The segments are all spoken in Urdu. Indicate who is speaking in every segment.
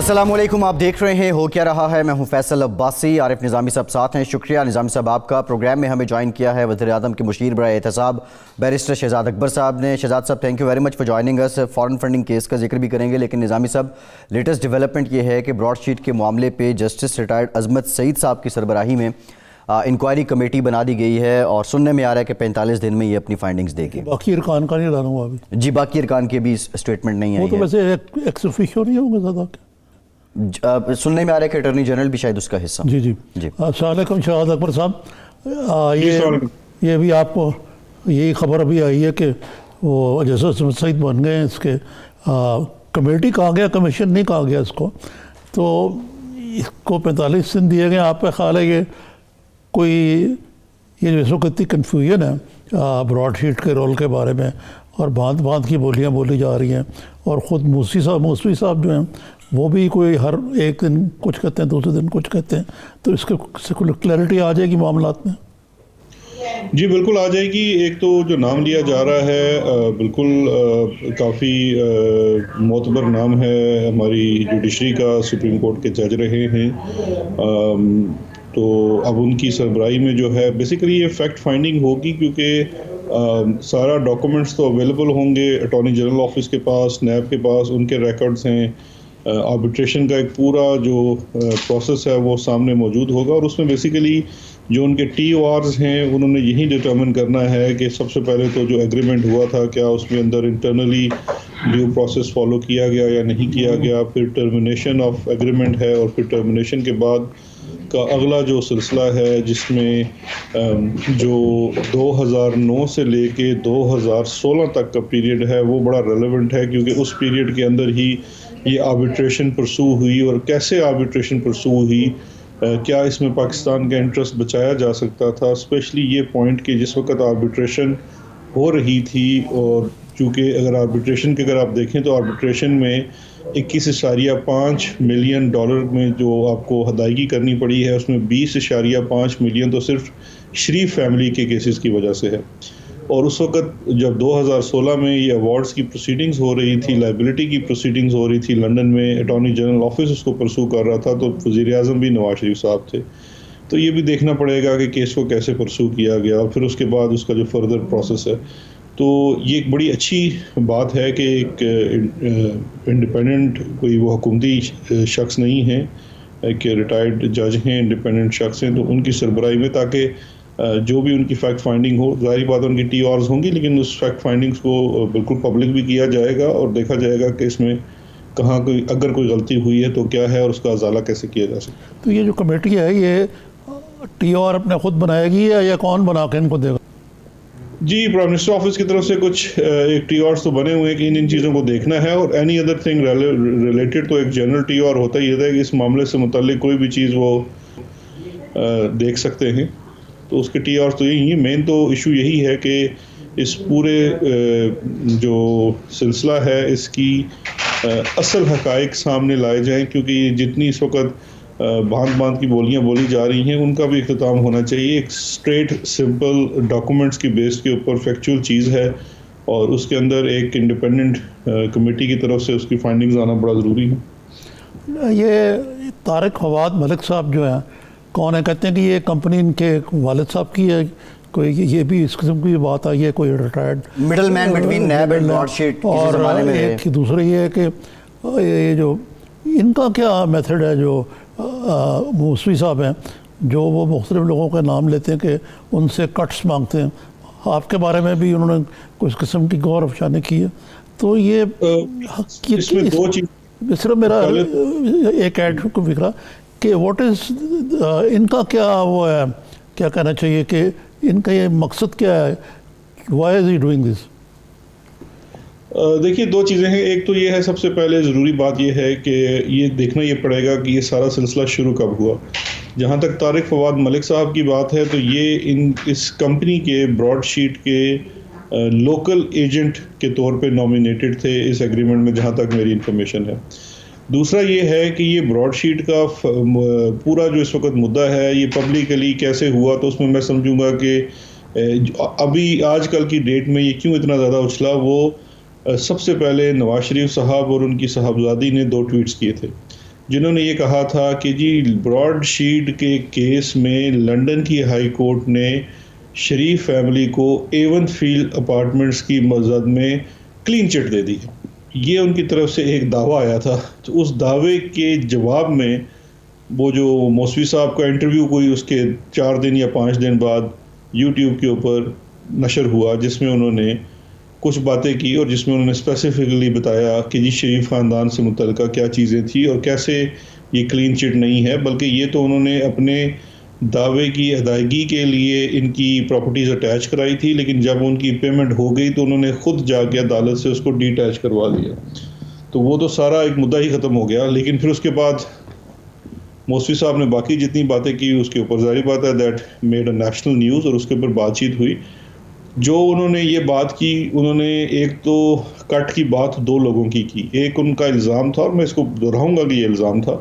Speaker 1: السلام علیکم، آپ دیکھ رہے ہیں ہو کیا رہا ہے۔ میں ہوں فیصل عباسی، عارف نظامی صاحب ساتھ ہیں۔ شکریہ نظامی صاحب، آپ کا پروگرام میں ہمیں جوائن کیا ہے وزیر اعظم کے مشیر برائے احتساب بیرسٹر شہزاد اکبر صاحب نے۔ شہزاد صاحب thank you very much for joining us. Foreign funding case کا ذکر بھی کریں گے، لیکن نظامی صاحب لیٹسٹ ڈیولپمنٹ یہ ہے کہ براڈ شیٹ کے معاملے پہ جسٹس ریٹائرڈ عظمت سعید صاحب کی سربراہی میں انکوائری کمیٹی بنا دی گئی ہے اور سننے میں آ رہا ہے کہ 45 دن میں یہ اپنی فائنڈنگز دے گی۔
Speaker 2: باقی ارکان کا نہیں لانا ہوا ابھی؟
Speaker 1: جی، باقی ارکان کے بھی اسٹیٹمنٹ نہیں ہے۔
Speaker 2: وہ تو ویسے ایکس آفیشیو نہیں ہوں گے زیادہ کیا؟
Speaker 1: سننے میں آ رہا ہے کہ اٹارنی جنرل بھی شاید اس کا حصہ۔
Speaker 2: جی جی
Speaker 1: جی،
Speaker 2: السلام علیکم شہزاد اکبر صاحب، یہ بھی آپ کو یہی خبر ابھی آئی ہے کہ وہ جیسے عظمت سعید بن گئے ہیں، اس کے کمیٹی کہا گیا، کمیشن نہیں کہا گیا اس کو، تو اس کو 45 دن دیے گئے۔ آپ کا خیال ہے یہ کوئی یہ جو اتنی کنفیوژن ہے براڈ شیٹ کے رول کے بارے میں اور بھانت بھانت کی بولیاں بولی جا رہی ہیں، اور خود موسوی صاحب جو ہیں وہ بھی کوئی ہر ایک دن کچھ کہتے ہیں، دوسرے دن کچھ کہتے ہیں، تو اس کے کلیئرٹی آ جائے گی معاملات میں؟
Speaker 3: جی بالکل آ جائے گی۔ ایک تو جو نام لیا جا رہا ہے بالکل کافی معتبر نام ہے، ہماری جوڈیشری کا، سپریم کورٹ کے جج رہے ہیں، تو اب ان کی سربراہی میں جو ہے بیسیکلی یہ فیکٹ فائنڈنگ ہوگی، کیونکہ سارا ڈاکومنٹس تو اویلیبل ہوں گے اٹارنی جنرل آفس کے پاس، نیب کے پاس، ان کے ریکارڈز ہیں، آربیٹریشن کا ایک پورا جو پروسیس ہے وہ سامنے موجود ہوگا، اور اس میں بیسیکلی جو ان کے ٹی او آرز ہیں انہوں نے یہی ڈٹرمن کرنا ہے کہ سب سے پہلے تو جو ایگریمنٹ ہوا تھا کیا اس میں اندر انٹرنلی ڈیو پروسیس فالو کیا گیا یا نہیں کیا گیا، پھر ٹرمینیشن آف ایگریمنٹ ہے، اور پھر ٹرمینیشن کے بعد کا اگلا جو سلسلہ ہے جس میں جو 2009 سے لے کے 2016 تک کا پیریڈ ہے وہ بڑا ریلیونٹ ہے، کیونکہ اس پیریڈ کے اندر ہی یہ آربیٹریشن پرسو ہوئی، اور کیسے آربیٹریشن پرسو ہوئی، کیا اس میں پاکستان کا انٹرسٹ بچایا جا سکتا تھا، اسپیشلی یہ پوائنٹ کہ جس وقت آربیٹریشن ہو رہی تھی، اور چونکہ اگر آربیٹریشن کے اگر آپ دیکھیں تو آربیٹریشن میں 21.5 ملین ڈالر میں جو آپ کو ادائیگی کرنی پڑی ہے، اس میں 20.5 ملین تو صرف شریف فیملی کے کیسز کی وجہ سے ہے، اور اس وقت جب 2016 میں یہ ایوارڈز کی پروسیڈنگز ہو رہی تھی، لائبلٹی کی پروسیڈنگز ہو رہی تھی لنڈن میں، اٹارنی جنرل آفس اس کو پرسو کر رہا تھا، تو وزیر اعظم بھی نواز شریف صاحب تھے، تو یہ بھی دیکھنا پڑے گا کہ کیس کو کیسے پرسو کیا گیا، اور پھر اس کے بعد اس کا جو فردر پروسیس ہے۔ تو یہ ایک بڑی اچھی بات ہے کہ ایک انڈیپینڈنٹ کوئی وہ حکومتی شخص نہیں ہے کہ ریٹائرڈ جج ہیں، انڈیپینڈنٹ شخص ہیں، تو ان کی سربراہی میں، تاکہ جو بھی ان کی فیکٹ فائنڈنگ ہو، ظاہری بات ان کی ٹی آرز ہوں گی، لیکن اس فیکٹ فائنڈنگز کو بالکل پبلک بھی کیا جائے گا، اور دیکھا جائے گا کہ اس میں کہاں اگر کوئی غلطی ہوئی ہے تو کیا ہے، اور اس کا ازالہ کیسے کیا جا سکتا ہے۔
Speaker 2: تو یہ جو کمیٹی ہے یہ ٹی آر اپنے خود بنائے گی یا کون بنا کے ان کو دے گا؟
Speaker 3: جی، پرائم منسٹر آفس کی طرف سے کچھ ایک ٹی آرز تو بنے ہوئے ہیں کہ ان چیزوں کو دیکھنا ہے، اور اینی ادر تھنگ ریلیٹڈ تو ایک جنرل ٹی آر ہوتا ہی ہے کہ اس معاملے سے متعلق کوئی بھی چیز وہ دیکھ سکتے ہیں، تو اس کے ٹی آرز تو یہی ہیں۔ مین تو ایشو یہی ہے کہ اس پورے جو سلسلہ ہے اس کی اصل حقائق سامنے لائے جائیں، کیونکہ جتنی اس وقت بھانت کی بولیاں بولی جا رہی ہیں ان کا بھی اختتام ہونا چاہیے۔ ایک اسٹریٹ سمپل ڈاکومنٹس کی بیس کے اوپر فیکچول چیز ہے، اور اس کے اندر ایک انڈیپینڈنٹ کمیٹی کی طرف سے اس کی فائنڈنگز آنا بڑا ضروری ہے۔
Speaker 2: یہ طارق فواد ملک صاحب جو ہیں کون ہے؟ کہتے ہیں کہ یہ کمپنی ان کے والد صاحب کی ہے، کوئی یہ بھی اس قسم کی بات آئی ہے، کوئی retired
Speaker 1: middleman between NAB and Broadsheet
Speaker 2: اور ایک دوسری یہ ہے کہ یہ جو ان کا کیا میتھڈ ہے، جو موسوی صاحب ہیں جو وہ مختلف لوگوں کے نام لیتے ہیں کہ ان سے کٹس مانگتے ہیں، آپ کے بارے میں بھی انہوں نے کچھ قسم کی غور افشانی کی ہے، تو یہ
Speaker 3: اس میں دو چیز،
Speaker 2: صرف میرا ایک ایڈ کو فکرہ کہ واٹ از ان کا کیا وہ ہے، کیا کہنا چاہیے کہ ان کا یہ مقصد کیا ہے، Y is he doing this?
Speaker 3: دیکھیے دو چیزیں ہیں، ایک تو یہ ہے سب سے پہلے ضروری بات یہ ہے کہ یہ دیکھنا یہ پڑے گا کہ یہ سارا سلسلہ شروع کب ہوا۔ جہاں تک طارق فواد ملک صاحب کی بات ہے تو یہ اس کمپنی کے براڈ شیٹ کے لوکل ایجنٹ کے طور پہ نامینیٹڈ تھے اس ایگریمنٹ میں، جہاں تک میری انفارمیشن ہے۔ دوسرا یہ ہے کہ یہ براڈ شیٹ کا پورا جو اس وقت مدعا ہے یہ پبلکلی کیسے ہوا، تو اس میں میں سمجھوں گا کہ ابھی آج کل کی ڈیٹ میں یہ کیوں اتنا زیادہ اچھلا، وہ سب سے پہلے نواز شریف صاحب اور ان کی صاحبزادی نے 2 ٹویٹس کیے تھے۔ جنہوں نے یہ کہا تھا کہ جی براڈ شیٹ کے کیس میں لنڈن کی ہائی کورٹ نے شریف فیملی کو ایون فیلڈ اپارٹمنٹس کی مزد میں کلین چٹ دے دی. یہ ان کی طرف سے ایک دعویٰ آیا تھا. تو اس دعوے کے جواب میں وہ جو موسوی صاحب کا انٹرویو کوئی اس کے 4 دن یا 5 دن بعد یوٹیوب کے اوپر نشر ہوا، جس میں انہوں نے کچھ باتیں کی اور جس میں انہوں نے اسپیسیفکلی بتایا کہ جی شریف خاندان سے متعلقہ کیا چیزیں تھیں اور کیسے یہ کلین چٹ نہیں ہے، بلکہ یہ تو انہوں نے اپنے دعوے کی ادائیگی کے لیے ان کی پراپرٹیز اٹیچ کرائی تھی، لیکن جب ان کی پیمنٹ ہو گئی تو انہوں نے خود جا کے عدالت سے اس کو ڈی اٹیچ کروا لیا. تو وہ تو سارا ایک مدعا ہی ختم ہو گیا. لیکن پھر اس کے بعد موسوی صاحب نے باقی جتنی باتیں کی اس کے اوپر ظاہری بات ہے that made a national news, اور اس کے اوپر بات چیت ہوئی. جو انہوں نے یہ بات کی، انہوں نے ایک تو کٹ کی بات 2 لوگوں کی. ایک ان کا الزام تھا، اور میں اس کو دہراؤں گا کہ یہ الزام تھا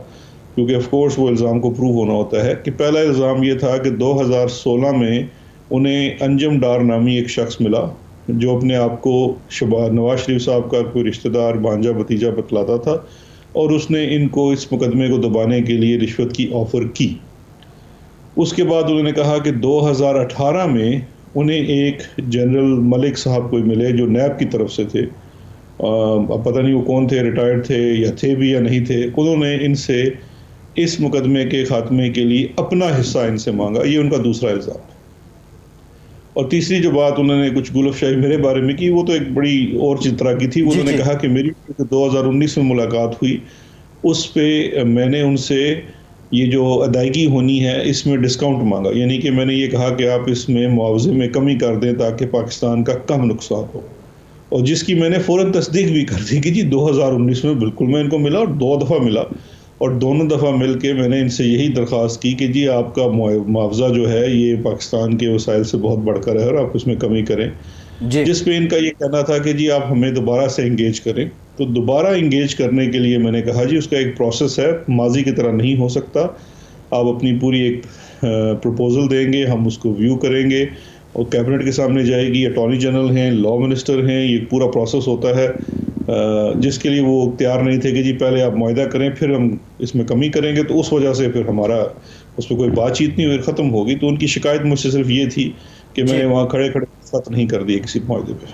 Speaker 3: کیونکہ آف کورس وہ الزام کو پروو ہونا ہوتا ہے، کہ پہلا الزام یہ تھا کہ 2016 میں انہیں انجم ڈار نامی ایک شخص ملا جو اپنے آپ کو نواز شریف صاحب کا کوئی رشتہ دار بھانجا بھتیجا بتلاتا تھا، اور اس نے ان کو اس مقدمے کو دبانے کے لیے رشوت کی آفر کی. اس کے بعد انہوں نے کہا کہ 2018 میں انہیں ایک جنرل ملک صاحب کوئی ملے جو نیب کی طرف سے تھے. اب پتہ نہیں وہ کون تھے، ریٹائرڈ تھے یا تھے بھی یا نہیں تھے. انہوں نے ان سے اس مقدمے کے خاتمے کے لیے اپنا حصہ ان سے مانگا. یہ ان کا دوسرا الزام. اور تیسری جو بات انہوں نے کچھ گل افشائی میرے بارے میں کی، وہ تو ایک بڑی اور چیز طرح کی تھی. انہوں نے کہا کہ میری 2019 میں ملاقات ہوئی، اس پہ میں نے ان سے یہ جو ادائیگی ہونی ہے اس میں ڈسکاؤنٹ مانگا. یعنی کہ میں نے یہ کہا کہ آپ اس میں معاوضے میں کمی کر دیں تاکہ پاکستان کا کم نقصان ہو، اور جس کی میں نے فوراً تصدیق بھی کر دی کہ جی 2019 میں بالکل میں ان کو ملا، اور 2 دفعہ ملا، اور دونوں دفعہ مل کے میں نے ان سے یہی درخواست کی کہ جی آپ کا معاوضہ جو ہے یہ پاکستان کے وسائل سے بہت بڑھ کر ہے اور آپ اس میں کمی کریں. جس پہ ان کا یہ کہنا تھا کہ جی آپ ہمیں دوبارہ سے انگیج کریں. تو دوبارہ انگیج کرنے کے لیے میں نے کہا جی اس کا ایک پروسیس ہے، ماضی کی طرح نہیں ہو سکتا. آپ اپنی پوری ایک پروپوزل دیں گے، ہم اس کو ویو کریں گے اور کیبنٹ کے سامنے جائے گی. اٹارنی جنرل ہیں، لا منسٹر ہیں، یہ پورا پروسیس ہوتا ہے، جس کے لیے وہ تیار نہیں تھے کہ جی پہلے آپ معاہدہ کریں پھر ہم اس میں کمی کریں گے. تو اس وجہ سے پھر ہمارا اس پہ کوئی بات چیت نہیں ہوئی، ختم ہوگی. تو ان کی شکایت مجھ سے صرف یہ تھی کہ میں نے وہاں کھڑے ساتھ نہیں کر دی کسی معاہدے پہ.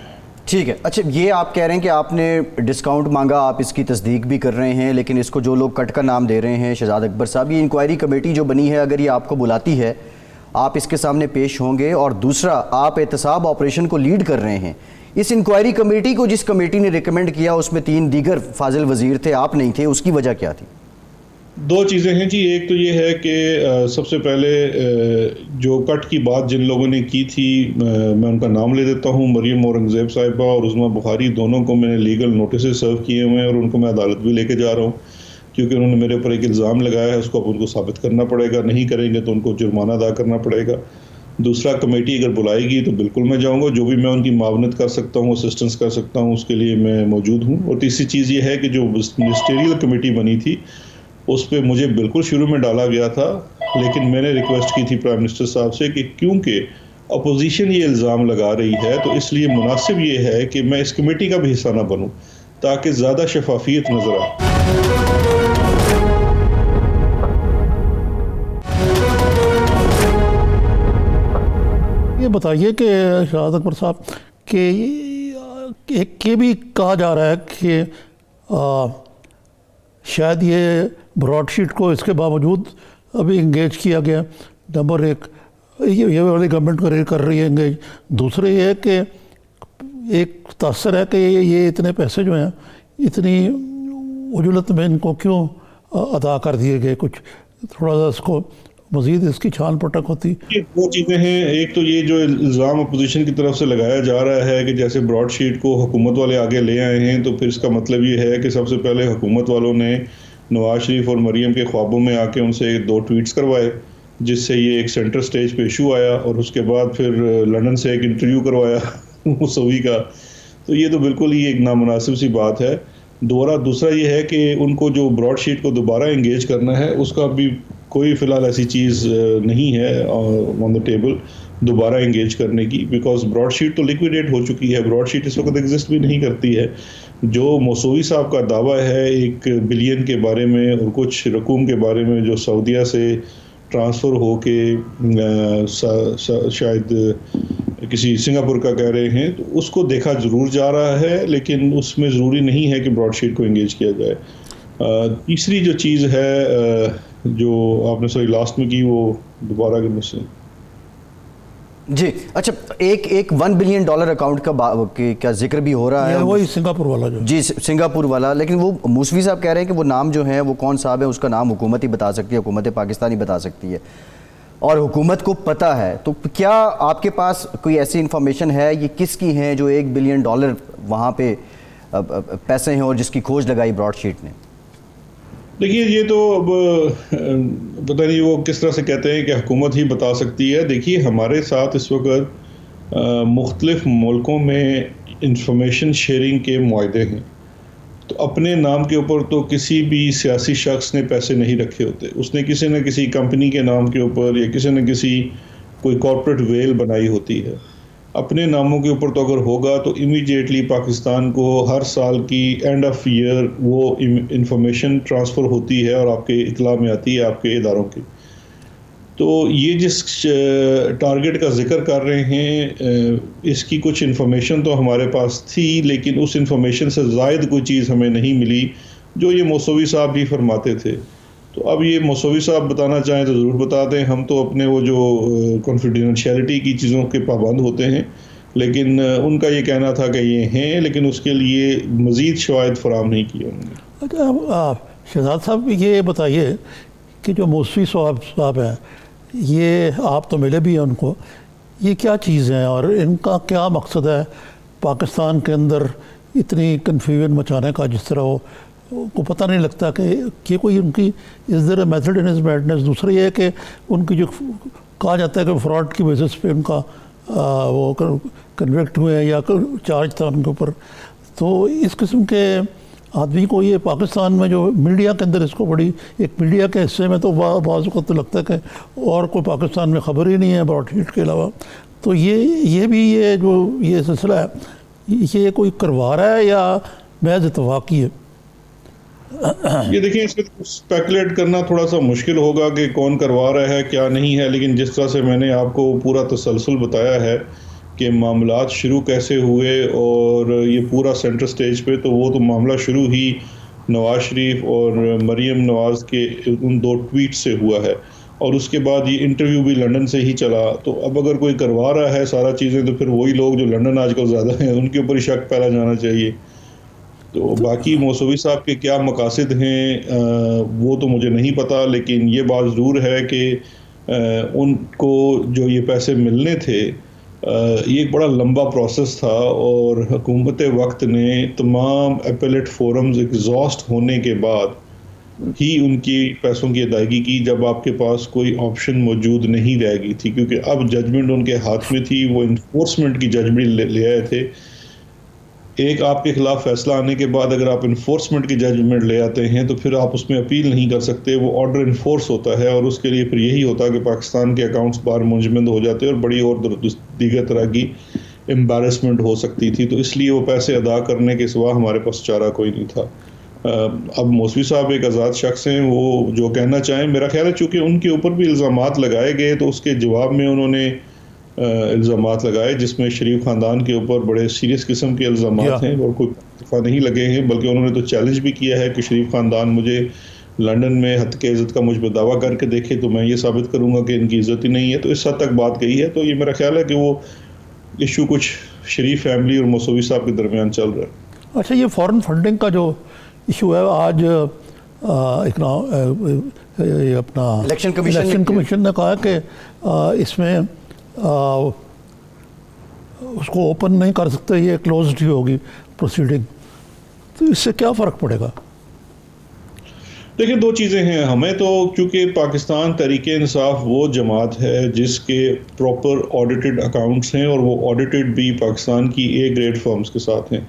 Speaker 1: ٹھیک ہے. اچھا، یہ آپ کہہ رہے ہیں کہ آپ نے ڈسکاؤنٹ مانگا، آپ اس کی تصدیق بھی کر رہے ہیں، لیکن اس کو جو لوگ کٹ کا نام دے رہے ہیں شہزاد اکبر صاحب، یہ انکوائری کمیٹی جو بنی ہے اگر یہ آپ کو بلاتی ہے آپ اس کے سامنے پیش ہوں گے، اور دوسرا آپ احتساب آپریشن کو لیڈ کر رہے ہیں. اس انکوائری کمیٹی کو جس کمیٹی نے ریکمنڈ کیا اس میں 3 دیگر فاضل وزیر تھے، آپ نہیں تھے، اس کی وجہ کیا تھی؟
Speaker 3: 2 چیزیں ہیں جی. ایک تو یہ ہے کہ سب سے پہلے جو کٹ کی بات جن لوگوں نے کی تھی، میں ان کا نام لے دیتا ہوں، مریم اورنگزیب صاحبہ اور عظمیٰ بخاری، دونوں کو میں نے لیگل نوٹسز سرو کیے ہوئے ہیں اور ان کو میں عدالت بھی لے کے جا رہا ہوں کیونکہ انہوں نے میرے اوپر ایک الزام لگایا ہے. اس کو اب ان کو ثابت کرنا پڑے گا، نہیں کریں گے تو ان کو جرمانہ ادا کرنا پڑے گا. دوسرا، کمیٹی اگر بلائے گی تو بالکل میں جاؤں گا، جو بھی میں ان کی معاونت کر سکتا ہوں، اسسٹنس کر سکتا ہوں، اس کے لیے میں موجود ہوں. اور تیسری چیز یہ ہے کہ جو منسٹیریل کمیٹی بنی تھی اس پہ مجھے بالکل شروع میں ڈالا گیا تھا، لیکن میں نے ریکویسٹ کی تھی پرائم منسٹر صاحب سے کہ کیونکہ اپوزیشن یہ الزام لگا رہی ہے تو اس لیے مناسب یہ ہے کہ میں اس کمیٹی کا بھی حصہ نہ بنوں تاکہ زیادہ شفافیت نظر آئے.
Speaker 2: یہ بتائیے کہ شہزاد اکبر صاحب کہ یہ بھی کہا جا رہا ہے کہ شاید یہ براڈ شیٹ کو اس کے باوجود ابھی انگیج کیا گیا. نمبر 1 یہ والی گورنمنٹ کر رہی ہے انگیج. دوسرے یہ ہے کہ ایک تاثر ہے کہ یہ اتنے پیسے جو ہیں اتنی عجلت میں ان کو کیوں ادا کر دیے گئے. کچھ تھوڑا سا اس کو مزید اس کی چھان پٹک ہوتی.
Speaker 3: یہ 2 چیزیں ہیں. ایک تو یہ جو الزام اپوزیشن کی طرف سے لگایا جا رہا ہے کہ جیسے براڈ شیٹ کو حکومت والے آگے لے آئے ہیں، تو پھر اس کا مطلب یہ ہے کہ سب سے پہلے حکومت والوں نے نواز شریف اور مریم کے خوابوں میں آ کے ان سے 2 ٹویٹس کروائے جس سے یہ ایک سینٹر سٹیج پہ ایشو آیا، اور اس کے بعد پھر لندن سے ایک انٹرویو کروایا موسوی کا. تو یہ تو بالکل ہی ایک نامناسب سی بات ہے. دوسرا یہ ہے کہ ان کو جو براڈ شیٹ کو دوبارہ انگیج کرنا ہے اس کا بھی کوئی فی الحال ایسی چیز نہیں ہے آن دا ٹیبل. دوبارہ انگیج کرنے کی، بیکاز براڈ شیٹ تو لیکویڈیٹ ہو چکی ہے، براڈ شیٹ اس وقت ایگزسٹ بھی نہیں کرتی ہے. جو موسوی صاحب کا دعویٰ ہے 1 بلین کے بارے میں اور کچھ رقوم کے بارے میں جو سعودیہ سے ٹرانسفر ہو کے شاید کسی سنگاپور کا کہہ رہے ہیں، تو اس کو دیکھا ضرور جا رہا ہے، لیکن اس میں ضروری نہیں ہے کہ براڈ شیٹ کو انگیج کیا جائے. تیسری جو چیز ہے جو آپ نے لاسٹ میں کی، وہ دوبارہ کے مجھ سے
Speaker 1: جی اچھا، ایک $1 بلین اکاؤنٹ کا ذکر بھی ہو رہا ہے،
Speaker 2: وہی سنگاپور والا جو
Speaker 1: جی سنگاپور والا، لیکن وہ موسوی صاحب کہہ رہے ہیں کہ وہ نام جو ہے وہ کون صاحب ہے اس کا نام حکومت ہی بتا سکتی ہے، حکومت پاکستان ہی بتا سکتی ہے، اور حکومت کو پتہ ہے. تو کیا آپ کے پاس کوئی ایسی انفارمیشن ہے یہ کس کی ہیں جو $1 بلین وہاں پہ پیسے ہیں اور جس کی کھوج لگائی براڈ شیٹ نے؟
Speaker 3: دیکھیے یہ تو اب پتہ نہیں وہ کس طرح سے کہتے ہیں کہ حکومت ہی بتا سکتی ہے. دیکھیے ہمارے ساتھ اس وقت مختلف ملکوں میں انفارمیشن شیئرنگ کے معاہدے ہیں، تو اپنے نام کے اوپر تو کسی بھی سیاسی شخص نے پیسے نہیں رکھے ہوتے، اس نے کسی نہ کسی کمپنی کے نام کے اوپر یا کسی نہ کسی کوئی کارپوریٹ ویل بنائی ہوتی ہے. اپنے ناموں کے اوپر تو اگر ہوگا تو امیڈیٹلی پاکستان کو ہر سال کی اینڈ آف ایئر وہ انفارمیشن ٹرانسفر ہوتی ہے اور آپ کے اطلاع میں آتی ہے آپ کے اداروں کی. تو یہ جس ٹارگٹ کا ذکر کر رہے ہیں اس کی کچھ انفارمیشن تو ہمارے پاس تھی، لیکن اس انفارمیشن سے زائد کوئی چیز ہمیں نہیں ملی جو یہ موسوی صاحب بھی فرماتے تھے. تو اب یہ موسوی صاحب بتانا چاہیں تو ضرور بتا دیں، ہم تو اپنے وہ جو کانفیڈینشیلٹی کی چیزوں کے پابند ہوتے ہیں، لیکن ان کا یہ کہنا تھا کہ یہ ہیں، لیکن اس کے لیے مزید شواہد فراہم نہیں کیے انہوں نے.
Speaker 2: اچھا شہزاد صاحب یہ بتائیے کہ جو موسوی صاحب ہیں، یہ آپ تو ملے بھی ہیں ان کو، یہ کیا چیز ہیں اور ان کا کیا مقصد ہے پاکستان کے اندر اتنی کنفیوژن مچانے کا، جس طرح وہ کو پتہ نہیں لگتا کہ کوئی ان کی is there a method in his madness. دوسرا یہ ہے کہ ان کی جو کہا جاتا ہے کہ فراڈ کی بیسس پہ ان کا وہ کنوکٹ ہوئے یا چارج تھا ان کے اوپر. تو اس قسم کے آدمی کو یہ پاکستان میں جو میڈیا کے اندر اس کو بڑی ایک میڈیا کے حصے میں تو بعض اوقات تو لگتا ہے کہ اور کوئی پاکستان میں خبر ہی نہیں ہے براڈ شیٹ کے علاوہ. تو یہ بھی یہ جو یہ سلسلہ ہے یہ کوئی کروا رہا ہے یا محض اتفاقی ہے؟
Speaker 3: یہ دیکھیں اس میں اسپیکولیٹ کرنا تھوڑا سا مشکل ہوگا کہ کون کروا رہا ہے کیا نہیں ہے، لیکن جس طرح سے میں نے آپ کو پورا تسلسل بتایا ہے کہ معاملات شروع کیسے ہوئے اور یہ پورا سینٹر سٹیج پہ، تو وہ تو معاملہ شروع ہی نواز شریف اور مریم نواز کے ان 2 ٹویٹ سے ہوا ہے، اور اس کے بعد یہ انٹرویو بھی لندن سے ہی چلا. تو اب اگر کوئی کروا رہا ہے سارا چیزیں تو پھر وہی لوگ جو لندن آج کل زیادہ ہیں ان کے اوپر ہی شک پھیلا جانا چاہیے. تو باقی موسوی صاحب کے کیا مقاصد ہیں وہ تو مجھے نہیں پتا، لیکن یہ بات ضرور ہے کہ ان کو جو یہ پیسے ملنے تھے یہ ایک بڑا لمبا پروسیس تھا، اور حکومت وقت نے تمام اپیلیٹ فورمز ایگزاسٹ ہونے کے بعد ہی ان کی پیسوں کی ادائیگی کی، جب آپ کے پاس کوئی آپشن موجود نہیں رہ گئی تھی، کیونکہ اب ججمنٹ ان کے ہاتھ میں تھی. وہ انفورسمنٹ کی ججمنٹ لے آئے تھے. ایک آپ کے خلاف فیصلہ آنے کے بعد اگر آپ انفورسمنٹ کی ججمنٹ لے آتے ہیں تو پھر آپ اس میں اپیل نہیں کر سکتے، وہ آرڈر انفورس ہوتا ہے، اور اس کے لیے پھر یہی ہوتا کہ پاکستان کے اکاؤنٹس باہر منجمد ہو جاتے اور بڑی اور دیگر طرح کی امبیرسمنٹ ہو سکتی تھی. تو اس لیے وہ پیسے ادا کرنے کے سوا ہمارے پاس چارہ کوئی نہیں تھا. اب موسوی صاحب ایک آزاد شخص ہیں، وہ جو کہنا چاہیں. میرا خیال ہے چونکہ ان کے اوپر بھی الزامات لگائے گئے تو اس کے جواب میں انہوں نے الزامات لگائے جس میں شریف خاندان کے اوپر بڑے سیریس قسم کے الزامات ہیں، اور کوئی دفعہ نہیں لگے ہیں، بلکہ انہوں نے تو چیلنج بھی کیا ہے کہ شریف خاندان مجھے لندن میں حد کے عزت کا مجھ پہ دعویٰ کر کے دیکھے تو میں یہ ثابت کروں گا کہ ان کی عزت ہی نہیں ہے. تو اس حد تک بات گئی ہے. تو یہ میرا خیال ہے کہ وہ ایشو کچھ شریف فیملی اور موسوی صاحب کے درمیان چل رہا ہے.
Speaker 2: اچھا، یہ فارن فنڈنگ کا جو ایشو ہے آج اپنا الیکشن کمیشن نے کہا کہ اس میں اس کو اوپن نہیں کر سکتے، یہ کلوزڈ ہی ہوگی پروسیڈنگ. تو اس سے کیا فرق پڑے گا؟
Speaker 3: دیکھیں 2 چیزیں ہیں. ہمیں تو چونکہ پاکستان تحریک انصاف وہ جماعت ہے جس کے پراپر آڈیٹڈ اکاؤنٹس ہیں، اور وہ آڈیٹڈ بھی پاکستان کی A گریڈ فرمز کے ساتھ ہیں.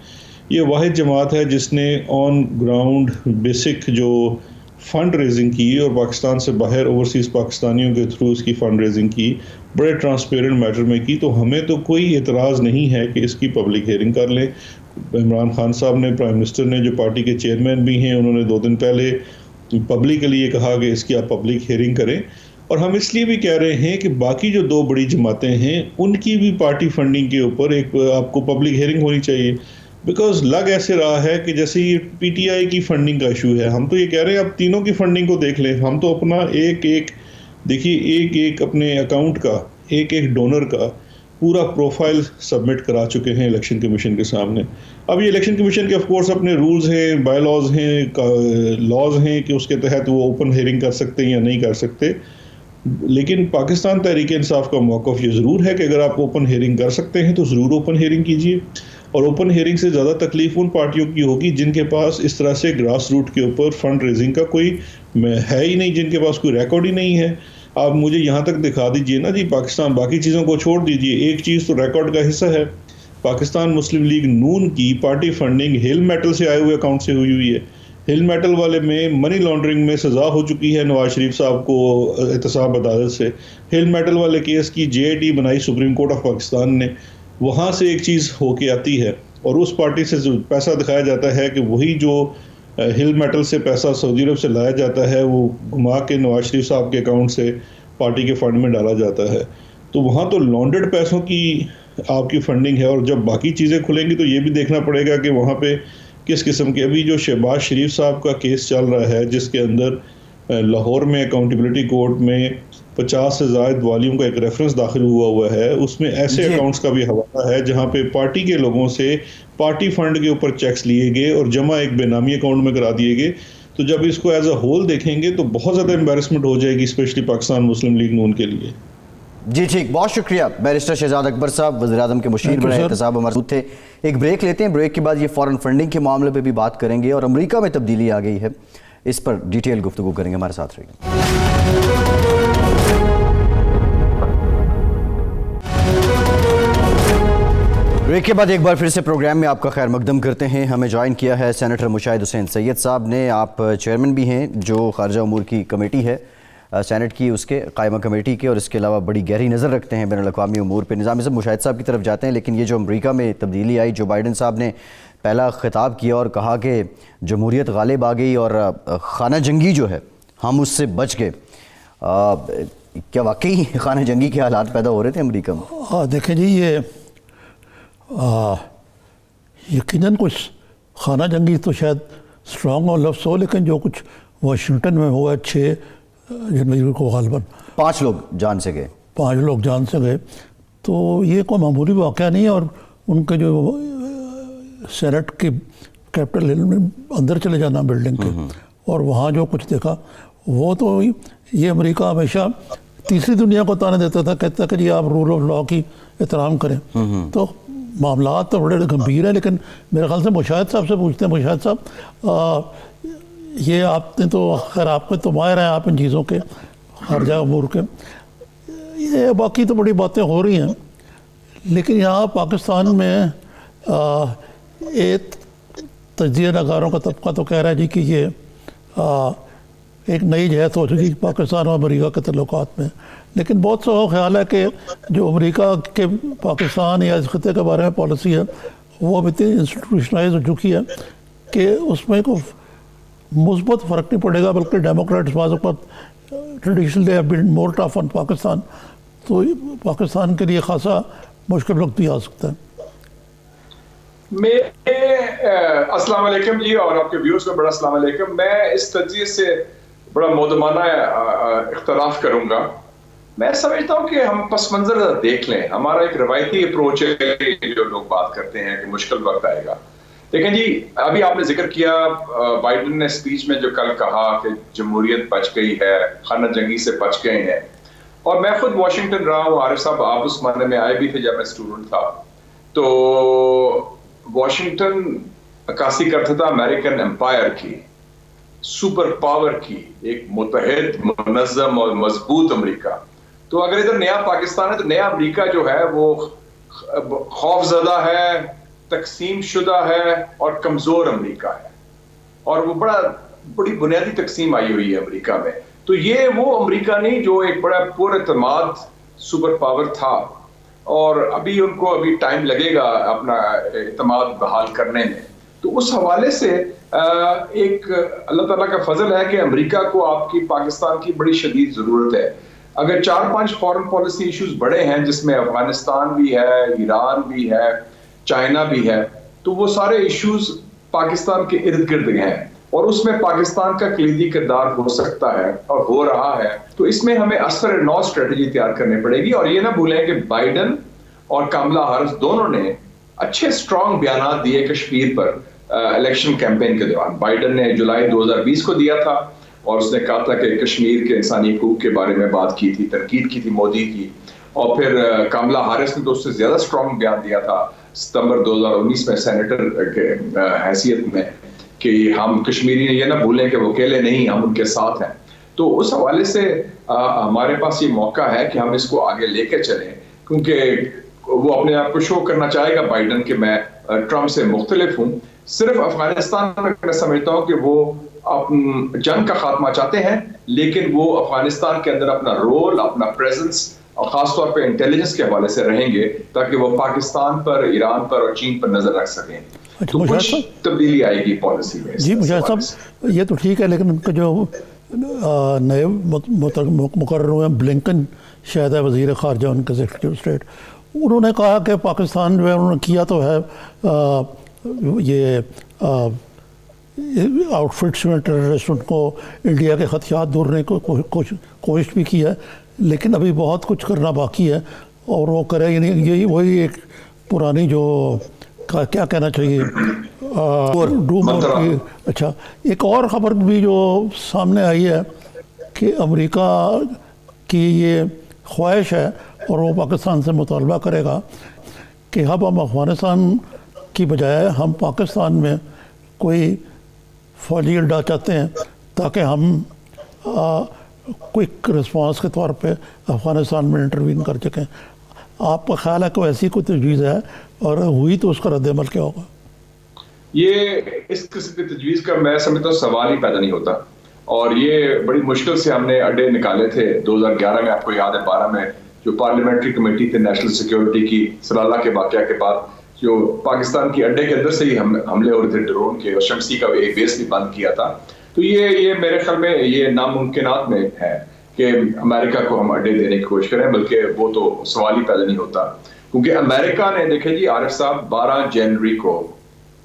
Speaker 3: یہ واحد جماعت ہے جس نے آن گراؤنڈ بیسک جو فنڈ ریزنگ کی اور پاکستان سے باہر اوورسیز پاکستانیوں کے تھرو اس کی فنڈ ریزنگ کی، بڑے ٹرانسپیرنٹ میٹر میں کی، تو ہمیں تو کوئی اعتراض نہیں ہے کہ اس کی پبلک ہیئرنگ کر لیں. عمران خان صاحب نے، پرائم منسٹر نے، جو پارٹی کے چیئرمین بھی ہیں، انہوں نے 2 دن پہلے پبلکلی یہ کہا کہ اس کی آپ پبلک ہیئرنگ کریں. اور ہم اس لیے بھی کہہ رہے ہیں کہ باقی جو 2 بڑی جماعتیں ہیں ان کی بھی پارٹی فنڈنگ کے اوپر ایک آپ کو پبلک ہیئرنگ ہونی چاہیے. بیکاز لگ ایسے رہا ہے کہ جیسے یہ پی ٹی آئی کی فنڈنگ کا ایشو ہے. ہم تو یہ کہہ رہے ہیں آپ تینوں کی فنڈنگ کو دیکھ لیں. ہم تو اپنا ایک اپنے اکاؤنٹ کا، ایک ڈونر کا پورا پروفائل سبمٹ کرا چکے ہیں الیکشن کمیشن کے سامنے. اب یہ الیکشن کمیشن کے آف کورس اپنے رولز ہیں، بائی لاز ہیں، لاز ہیں کہ اس کے تحت وہ اوپن ہیئرنگ کر سکتے ہیں یا نہیں کر سکتے. لیکن پاکستان تحریک انصاف کا موقف یہ ضرور ہے کہ اگر آپ اوپن ہیئرنگ کر سکتے ہیں تو ضرور اوپن ہیئرنگ کیجیے. اور اوپن ہیئرنگ سے زیادہ تکلیف ان پارٹیوں کی ہوگی جن کے پاس اس طرح سے گراس روٹ کے اوپر فنڈ ریزنگ کا کوئی ہے ہی نہیں، جن کے پاس کوئی ریکارڈ ہی نہیں ہے. آپ مجھے یہاں تک دکھا دیجئے نا جی پاکستان، باقی چیزوں کو چھوڑ دیجئے، ایک چیز تو ریکارڈ کا حصہ ہے. پاکستان مسلم لیگ نون کی پارٹی فنڈنگ ہل میٹل سے آئے ہوئے اکاؤنٹ سے ہوئی ہے. ہل میٹل والے میں منی لانڈرنگ میں سزا ہو چکی ہے نواز شریف صاحب کو احتساب عدالت سے. ہل میٹل والے کیس کی جے ٹی بنائی سپریم کورٹ آف پاکستان نے، وہاں سے ایک چیز ہو کے آتی ہے اور اس پارٹی سے پیسہ دکھایا جاتا ہے کہ وہی جو ہل میٹل سے پیسہ سعودی عرب سے لایا جاتا ہے وہ گھما کے نواز شریف صاحب کے اکاؤنٹ سے پارٹی کے فنڈ میں ڈالا جاتا ہے. تو وہاں تو لانڈرڈ پیسوں کی آپ کی فنڈنگ ہے. اور جب باقی چیزیں کھلیں گی تو یہ بھی دیکھنا پڑے گا کہ وہاں پہ کس قسم کے، ابھی جو شہباز شریف صاحب کا کیس چل رہا ہے جس کے اندر لاہور میں اکاؤنٹیبلٹی کورٹ میں 50 سے زائد والیوم کا ایک ریفرنس داخل ہوا ہے، اس میں ایسے اکاؤنٹس کا بھی حوالہ ہے جہاں پہ پارٹی کے لوگوں سے پارٹی فنڈ کے اوپر چیکس لیے گئے اور جمع ایک بے نامی اکاؤنٹ میں کرا دیے گئے. تو جب اس کو ایز اے ہول دیکھیں گے تو بہت زیادہ امبیرسمنٹ ہو جائے گی اسپیشلی پاکستان مسلم لیگ نون کے لیے.
Speaker 1: جی ٹھیک، بہت شکریہ بیرسٹر شہزاد اکبر صاحب، وزیر اعظم کے مشیر برائے احتساب ہمارے ساتھ تھے. ایک بریک لیتے ہیں، بریک کے بعد یہ فارن فنڈنگ کے معاملے پہ بھی بات کریں گے اور امریکہ میں تبدیلی آ گئی ہے، اس پر ڈیٹیل گفتگو کریں گے. ہمارے ساتھ رہیے. بریک کے بعد ایک بار پھر سے پروگرام میں آپ کا خیر مقدم کرتے ہیں. ہمیں جوائن کیا ہے سینیٹر مشاہد حسین سید صاحب نے. آپ چیئرمین بھی ہیں جو خارجہ امور کی کمیٹی ہے سینٹ کی، اس کے قائمہ کمیٹی کے، اور اس کے علاوہ بڑی گہری نظر رکھتے ہیں بین الاقوامی امور پہ. نظامی صاحب مشاہد صاحب کی طرف جاتے ہیں، لیکن یہ جو امریکہ میں تبدیلی آئی، جو بائیڈن صاحب نے پہلا خطاب کیا اور کہا کہ جمہوریت غالب آ گئی اور خانہ جنگی جو ہے ہم اس سے بچ گئے، کیا واقعی خانہ جنگی کے حالات پیدا ہو رہے تھے امریکہ میں؟
Speaker 2: دیکھیں جی، یہ یقیناً کچھ خانہ جنگی تو شاید اسٹرانگ اور لفظ ہو، لیکن جو کچھ واشنگٹن میں ہوا 6 جنوری کو غالباً
Speaker 1: 5 لوگ جان سے گئے،
Speaker 2: 5 لوگ جان سے گئے، تو یہ کوئی معمولی واقعہ نہیں ہے. اور ان کے جو سینٹ کے کیپٹل ہل میں اندر چلے جانا بلڈنگ کے اور وہاں جو کچھ دیکھا، وہ تو یہ امریکہ ہمیشہ تیسری دنیا کو تانے دیتا تھا، کہتا کہ جی آپ رول آف لا کی احترام کریں. تو معاملات تو بڑے گمبھیر ہیں. لیکن میرے خیال سے مشاہد صاحب سے پوچھتے ہیں. مشاہد صاحب، یہ آپ نے تو خیر آپ کے تو ماہر ہیں آپ ان چیزوں کے، خارجہ امور کے، یہ باقی تو بڑی باتیں ہو رہی ہیں، لیکن یہاں پاکستان میں ایک تجزیہ نگاروں کا طبقہ تو کہہ رہا ہے جی کہ یہ ایک نئی جہت ہو چکی پاکستان اور امریکہ کے تعلقات میں. لیکن بہت سا خیال ہے کہ جو امریکہ کے پاکستان یا اس خطے کے بارے میں پالیسی ہے وہ اب اتنی انسٹیٹیوشنلائز ہو چکی ہے کہ اس میں کوئی مثبت فرق نہیں پڑے گا، بلکہ ڈیموکریٹس بعض اوقات traditionally have been more tough on Pakistan. تو پاکستان کے لیے خاصا مشکل وقت بھی آ سکتا ہے.
Speaker 4: السلام علیکم جی، اور آپ کے ویورز کو بڑا السلام علیکم. میں اس تجزیے سے بڑا مودمانہ اختلاف کروں گا. میں سمجھتا ہوں کہ ہم پس منظر دیکھ لیں. ہمارا ایک روایتی اپروچ ہے جو لوگ بات کرتے ہیں کہ مشکل وقت آئے گا. لیکن جی ابھی آپ نے ذکر کیا بائیڈن نے اسپیچ میں جو کل کہا کہ جمہوریت بچ گئی ہے، خانہ جنگی سے بچ گئے ہیں. اور میں خود واشنگٹن رہا ہوں، عارف صاحب آپ اس زمانے میں آئے بھی تھے جب میں اسٹوڈنٹ تھا. تو واشنگٹن عکاسی کرتا تھا امریکن امپائر کی، سپر پاور کی، ایک متحد منظم اور مضبوط امریکہ. تو اگر ادھر نیا پاکستان ہے تو نیا امریکہ جو ہے وہ خوف زدہ ہے، تقسیم شدہ ہے اور کمزور امریکہ ہے. اور وہ بڑی بنیادی تقسیم آئی ہوئی ہے امریکہ میں. تو یہ وہ امریکہ نہیں جو ایک بڑا پر اعتماد سپر پاور تھا، اور ابھی ان کو ٹائم لگے گا اپنا اعتماد بحال کرنے میں. تو اس حوالے سے ایک اللہ تعالیٰ کا فضل ہے کہ امریکہ کو آپ کی پاکستان کی بڑی شدید ضرورت ہے. اگر 4-5 فارن پالیسی ایشوز بڑے ہیں جس میں افغانستان بھی ہے، ایران بھی ہے، چائنا بھی ہے، تو وہ سارے ایشوز پاکستان کے ارد گرد ہیں، اور اس میں پاکستان کا کلیدی کردار ہو سکتا ہے اور ہو رہا ہے. تو اس میں ہمیں اثر نو اسٹریٹجی تیار کرنی پڑے گی. اور یہ نہ بھولیں کہ بائیڈن اور کاملا ہیرس دونوں نے اچھے اسٹرانگ بیانات دیے کشمیر پر الیکشن کیمپین کے دوران. بائیڈن نے جولائی 2020 کو دیا تھا، اور اس نے کہا تھا کہ کشمیر کے انسانی حقوق کے بارے میں بات کی تھی، تنقید کی تھی مودی کی. اور پھر کاملا ہیرس نے تو اس سے زیادہ اسٹرانگ بیان دیا تھا ستمبر 2019 میں سینیٹر کے حیثیت میں کہ ہم کشمیری یہ نہ بھولیں کہ وہ اکیلے نہیں، ہم ان کے ساتھ ہیں. تو اس حوالے سے ہمارے پاس یہ موقع ہے کہ ہم اس کو آگے لے کے چلیں، کیونکہ وہ اپنے آپ کو شو کرنا چاہے گا بائیڈن کہ میں ٹرمپ سے مختلف ہوں. صرف افغانستان میں میں سمجھتا ہوں کہ وہ جنگ کا خاتمہ چاہتے ہیں، لیکن وہ افغانستان کے اندر اپنا رول، اپنا پریزنس، اور خاص طور پہ انٹیلیجنس کے حوالے سے رہیں گے تاکہ وہ پاکستان پر، ایران پر اور چین پر نظر رکھ سکیں. تو کچھ تبدیلی آئے گی پالیسی میں.
Speaker 2: جی مجاہد صاحب، یہ تو ٹھیک ہے، لیکن ان کا جو نئے مقرر ہوئے ہیں بلنکن شاید ہے وزیر خارجہ ان کے سیکرٹری اسٹیٹ، انہوں نے کہا کہ پاکستان جو ہے انہوں نے کیا تو ہے یہ آؤٹ فٹس میں ٹیررسٹ ان کو انڈیا کے خدشات دور کرنے کو کوشش بھی کی ہے، لیکن ابھی بہت کچھ کرنا باقی ہے اور وہ کرے. یعنی یہی وہی ایک پرانی جو کیا کہنا چاہیے اچھا. ایک اور خبر بھی جو سامنے آئی ہے کہ امریکہ کی یہ خواہش ہے اور وہ پاکستان سے مطالبہ کرے گا کہ اب ہم افغانستان کی بجائے ہم پاکستان میں کوئی فوجی اڈا چاہتے ہیں تاکہ ہم کوئک رسپانس کے طور پہ افغانستان میں انٹروین کر سکیں. آپ کا خیال ہے کہ ایسی کوئی تجویز ہے، اور ہوئی تو اس کا رد عمل کیا ہوگا؟
Speaker 4: یہ اس قسم کی تجویز کا میں سمجھتا ہوں سوال ہی پیدا نہیں ہوتا، اور یہ بڑی مشکل سے ہم نے اڈے نکالے تھے 2011 میں. آپ کو یاد ہے 12 میں جو پارلیمنٹری کمیٹی تھے نیشنل سیکیورٹی کی سلالہ کے واقعہ کے بعد، جو پاکستان کی اڈے کے اندر سے ہی حملے ہو رہے تھے ڈرون کے، اور شمسی کا ایک بیس بھی بند کیا تھا. تو یہ میرے خیال میں یہ ناممکنات میں ہے کہ امریکہ کو ہم اڈے دینے کی کوشش کریں، بلکہ وہ تو سوال ہی پیدا نہیں ہوتا. کیونکہ امریکہ نے دیکھیں جی عارف صاحب 12 جنوری کو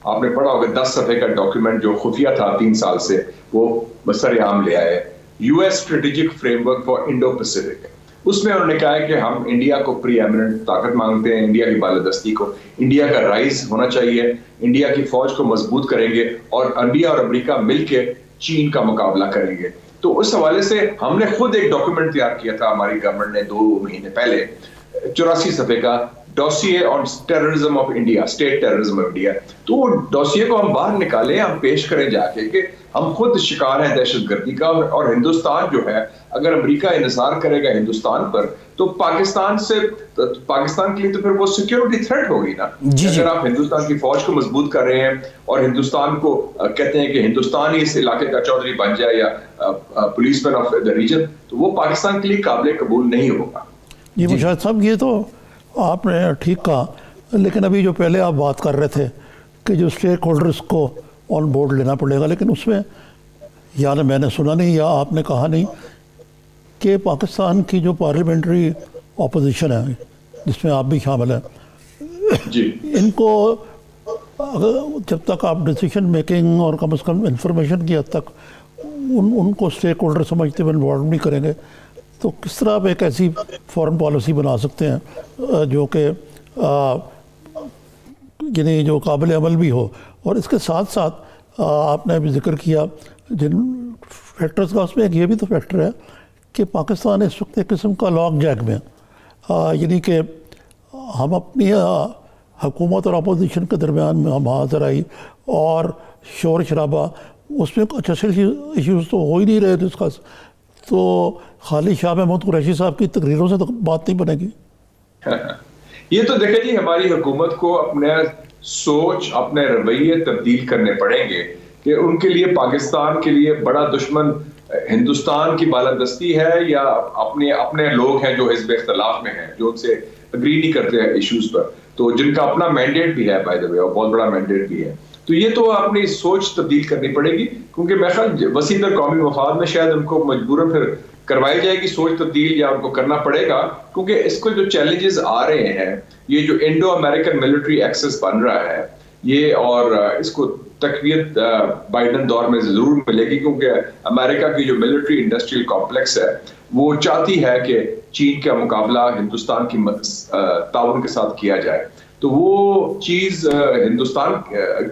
Speaker 4: آپ نے پڑھا ہوگا 10 صفحے کا ڈاکیومنٹ جو خفیہ تھا 3 سال سے، وہ بسر عام لے آئے U S strategic framework for Indo Pacific. اس میں انہوں نے کہا ہے کہ ہم انڈیا کو پری ایمننٹ طاقت مانگتے ہیں، انڈیا کی بالادستی کو، انڈیا کا رائز ہونا چاہیے، انڈیا کی فوج کو مضبوط کریں گے، اور انڈیا اور امریکہ مل کے چین کا مقابلہ کریں گے. تو اس حوالے سے ہم نے خود ایک ڈاکیومنٹ تیار کیا تھا، ہماری گورنمنٹ نے 2 مہینے پہلے 84 صفحے کا dossier on terrorism of India, state terrorism of India. تو وہ ڈوسیے کو ہم باہر نکالیں، ہم پیش کریں جا کے کہ ہم خود شکار ہیں دہشت گردی کا، اور ہندوستان جو ہے اگر امریکہ انحصار کرے گا ہندوستان پر تو پاکستان کے لیے تو پھر وہ سیکیورٹی تھریٹ ہوگی نا. اگر آپ ہندوستان کی فوج کو مضبوط کر رہے ہیں اور ہندوستان کو کہتے ہیں کہ ہندوستان ہی اس علاقے کا چودھری بن جائے یا policeman of the region, تو وہ پاکستان کے لیے قابل قبول نہیں ہوگا.
Speaker 2: جی مشاہد صاحب، یہ تو آپ نے ٹھیک کہا، لیکن ابھی جو پہلے آپ بات کر رہے تھے کہ جو اسٹیک ہولڈرز کو آن بورڈ لینا پڑے گا، لیکن اس میں یا میں نے سنا نہیں یا آپ نے کہا نہیں کہ پاکستان کی جو پارلیمنٹری اپوزیشن ہے جس میں آپ بھی شامل ہیں،
Speaker 4: جی
Speaker 2: ان کو جب تک آپ ڈیسیشن میکنگ اور کم از کم انفارمیشن کی حد تک ان کو اسٹیک ہولڈر سمجھتے ہوئے انوالو نہیں کریں گے، تو کس طرح آپ ایک ایسی فارن پالیسی بنا سکتے ہیں جو کہ یعنی جو قابل عمل بھی ہو؟ اور اس کے ساتھ ساتھ آپ نے بھی ذکر کیا جن فیکٹرز کا، اس میں ایک یہ بھی تو فیکٹر ہے کہ پاکستان اس وقت ایک قسم کا لاک جیک میں، یعنی کہ ہم اپنی حکومت اور اپوزیشن کے درمیان میں ہم حاضر آئی اور شور شرابہ، اس میں کچھ اصل ایشوز تو ہو ہی نہیں رہے ڈسکس. تو خالی شاہ محمود قریشی صاحب کی تقریروں سے تو بات نہیں بنے گی.
Speaker 4: یہ تو دیکھیں جی ہماری حکومت کو اپنے سوچ، اپنے رویے تبدیل کرنے پڑیں گے کہ ان کے لیے پاکستان کے لیے بڑا دشمن ہندوستان کی بالادستی ہے یا اپنے لوگ ہیں جو حزب اختلاف میں ہیں، جو ان سے اگری نہیں کرتے ہیں ایشوز پر، تو جن کا اپنا مینڈیٹ بھی ہے بائی دا وے، اور بہت بڑا مینڈیٹ بھی ہے. تو یہ تو اپنی سوچ تبدیل کرنی پڑے گی، کیونکہ میں خیال وسیع تر قومی مفاد میں شاید ان کو مجبوراً پھر کروائی جائے گی سوچ تبدیل، یا ان کو کرنا پڑے گا، کیونکہ اس کو جو چیلنجز آ رہے ہیں، یہ جو انڈو امریکن ملٹری ایکسس بن رہا ہے یہ، اور اس کو تقویت بائیڈن دور میں ضرور ملے گی، کیونکہ امریکہ کی جو ملٹری انڈسٹریل کمپلیکس ہے وہ چاہتی ہے کہ چین کا مقابلہ ہندوستان کی تعاون کے ساتھ کیا جائے. تو وہ چیز ہندوستان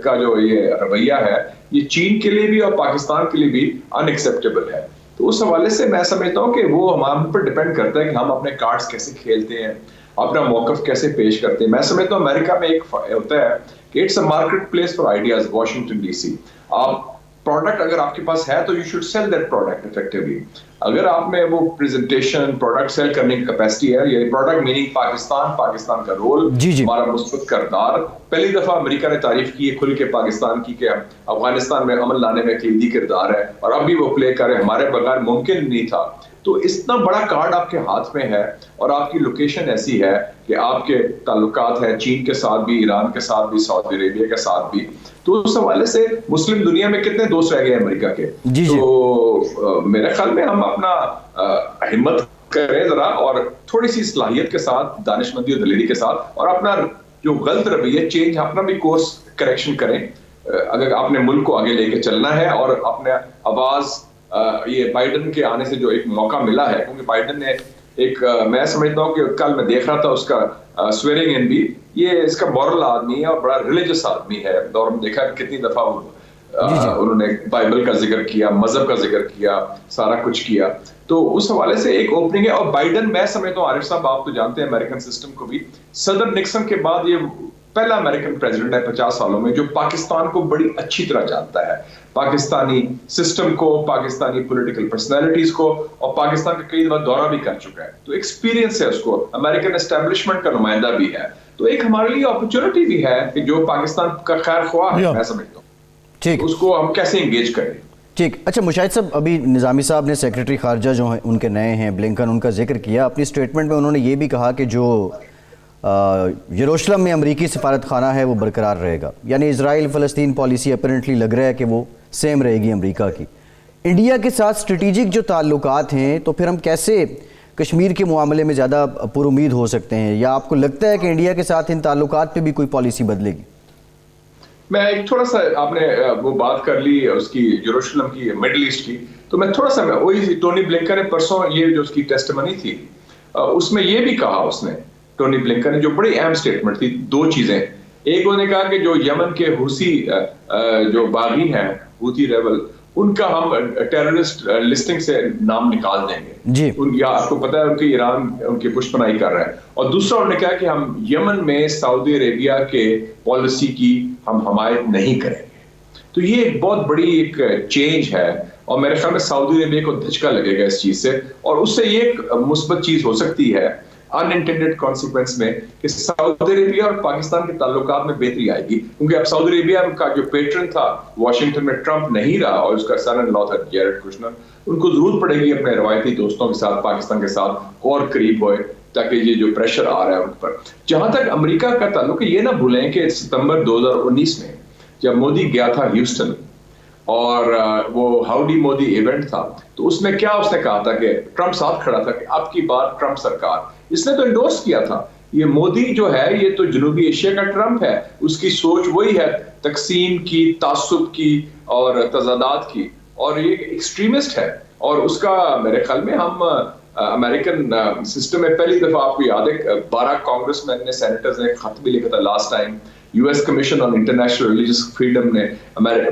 Speaker 4: کا جو یہ رویہ ہے یہ چین کے لیے بھی اور پاکستان کے لیے بھی ان ایکسیپٹیبل ہے. تو اس حوالے سے میں سمجھتا ہوں کہ وہ ہم پر ڈیپینڈ کرتا ہے کہ ہم اپنے کارڈز کیسے کھیلتے ہیں، اپنا موقف کیسے پیش کرتے ہیں. میں سمجھتا ہوں امریکہ میں ایک ہوتا ہے کہ it's a marketplace for ideas. Washington D C, آپ پروڈکٹ اگر آپ کے پاس ہے تو you should sell that product effectively. اگر آپ میں وہ پریزنٹیشن پروڈکٹ سیل کرنے کی کیپیسٹی ہے، یہ پروڈکٹ میننگ پاکستان کا رول، ہمارا مثبت کردار. پہلی دفعہ امریکہ نے تعریف کی ہے کھل کے پاکستان کی کہ افغانستان میں امن لانے میں کلیدی کردار ہے، اور اب بھی وہ پلے کرے، ہمارے بغیر ممکن نہیں تھا. تو اتنا بڑا کارڈ آپ کے ہاتھ میں ہے، اور آپ کی لوکیشن ایسی ہے کہ آپ کے تعلقات ہیں چین کے ساتھ بھی، ایران کے ساتھ بھی، سعودی عربیہ کے ساتھ بھی. تو اس حوالے سے مسلم دنیا میں کتنے دوست رہ گئے امریکہ کے. تو میرے خیال میں ہم اپنا ہمت کریں ذرا، اور تھوڑی سی صلاحیت کے ساتھ، دانش مندی اور دلیری کے ساتھ، اور اپنا جو غلط رویہ چینج، اپنا بھی کورس کریکشن کریں اگر آپ نے ملک کو آگے لے کے چلنا ہے. اور اپنے آواز، یہ بائیڈن کے آنے سے جو ایک موقع ملا ہے، کیونکہ بائیڈن نے ایک، میں سمجھتا ہوں کہ کل میں دیکھ رہا تھا اس کا سویرنگ ان بھی، یہ اس کا مورل آدمی ہے اور بڑا ریلیجس آدمی ہے. اور دیکھا کتنی دفعہ انہوں نے بائبل کا ذکر کیا، مذہب کا ذکر کیا، سارا کچھ کیا. تو اس حوالے سے ایک اوپننگ ہے. اور بائیڈن، میں سمجھتا ہوں عارف صاحب آپ تو جانتے ہیں امریکن سسٹم کو بھی، صدر نکسن کے بعد یہ پہلا امریکن پریزیڈنٹ ہے 50 سالوں میں جو پاکستان کو بڑی اچھی طرح جانتا ہے، پاکستانی سسٹم کو، پاکستانی پولیٹیکل پرسنالٹیز کو، اور پاکستان کا کئی دفعہ دورہ بھی کر چکا ہے. تو ایکسپیرینس ہے اس کو، امریکن اسٹیبلشمنٹ کا نمائندہ بھی ہے. تو ایک ہمارے لیے اپرچونٹی بھی ہے کہ جو پاکستان کا خیر خواہ ہے، میں سمجھتا ہوں
Speaker 1: ٹھیک
Speaker 4: اس کو ہم کیسے انگیج کریں.
Speaker 1: ٹھیک. اچھا مشاہد صاحب، ابھی نظامی صاحب نے سیکرٹری خارجہ جو ہیں ان کے نئے ہیں بلنکن، ان کا ذکر کیا. اپنی سٹیٹمنٹ میں انہوں نے یہ بھی کہا کہ جو یروشلم میں امریکی سفارت خانہ ہے وہ برقرار رہے گا، یعنی اسرائیل فلسطین پالیسی اپیرنٹلی لگ رہا ہے کہ وہ سیم رہے گی امریکہ کی. انڈیا کے ساتھ اسٹریٹجک جو تعلقات ہیں، تو پھر ہم کیسے کشمیر کے معاملے میں زیادہ پر امید ہو سکتے ہیں، یا آپ کو لگتا ہے کہ انڈیا کے ساتھ ان تعلقات پہ بھی کوئی پالیسی بدلے گی؟
Speaker 4: میں ایک تھوڑا سا، آپ نے وہ بات کر لی اس کی یروشلم کی، مڈل ایسٹ کی، تو میں تھوڑا سا، وہی ٹونی بلنکن نے پرسوں یہ جو اس کی ٹیسٹمنی تھی اس میں یہ بھی کہا، اس نے ٹونی بلنکن نے، جو بڑی اہم سٹیٹمنٹ تھی. دو چیزیں، ایک انہوں نے کہا کہ جو یمن کے حوثی جو باغی ہیں، حوثی ریبل، ان کا ہم ٹیررسٹ لسٹنگ سے نام نکال دیں گے
Speaker 1: جی.
Speaker 4: یا آپ کو پتا ہے ان کی ایران ان کی پشت پناہی کر رہا ہے. اور دوسرا انہوں نے کہا کہ ہم یمن میں سعودی عربیہ کے پالیسی کی ہم حمایت نہیں کریں گے. تو یہ ایک بہت بڑی ایک چینج ہے، اور میرے خیال میں سعودی عربیہ کو دھچکا لگے گا اس چیز سے. اور اس سے یہ ایک مثبت چیز ہو سکتی ہے انانٹینڈڈ کانسیکوینس میں، کہ سعودی عربیہ اور پاکستان کے تعلقات میں بہتری آئے گی. کیونکہ اب سعودی عربیہ کا جو پیٹرن تھا واشنگٹن میں ٹرمپ نہیں رہا، اور اس کا سن ان لا تھا جیرڈ کوشنر. ان کو ضرورت پڑے گی اپنے روایتی دوستوں کے ساتھ، پاکستان کے ساتھ اور قریب ہوئے، تاکہ یہ جو پریشر آ رہا ہے ان پر. جہاں تک امریکہ کا تعلق ہے، یہ نہ بھولیں کہ ستمبر 2019 میں جب مودی گیا تھا ہیوسٹن، اور وہ ہاؤڈی مودی ایونٹ تھا، تو اس میں کیا اس نے کہا تھا کہ ٹرمپ ساتھ کھڑا تھا کہ اب کی بار ٹرمپ سرکار، اس نے تو انڈورس کیا تھا. یہ مودی جو ہے یہ تو جنوبی ایشیا کا ٹرمپ ہے، اس کی سوچ وہی ہے تقسیم کی، تعصب کی اور تضادات کی، اور یہ ایکسٹریمسٹ ہے. اور اس کا میرے خیال میں ہم امریکن سسٹم میں پہلی دفعہ، آپ کو یاد ہے 12 کانگریس مین نے، سینیٹرز نے خط بھی لکھا تھا last time. U S commission on international religious freedom نے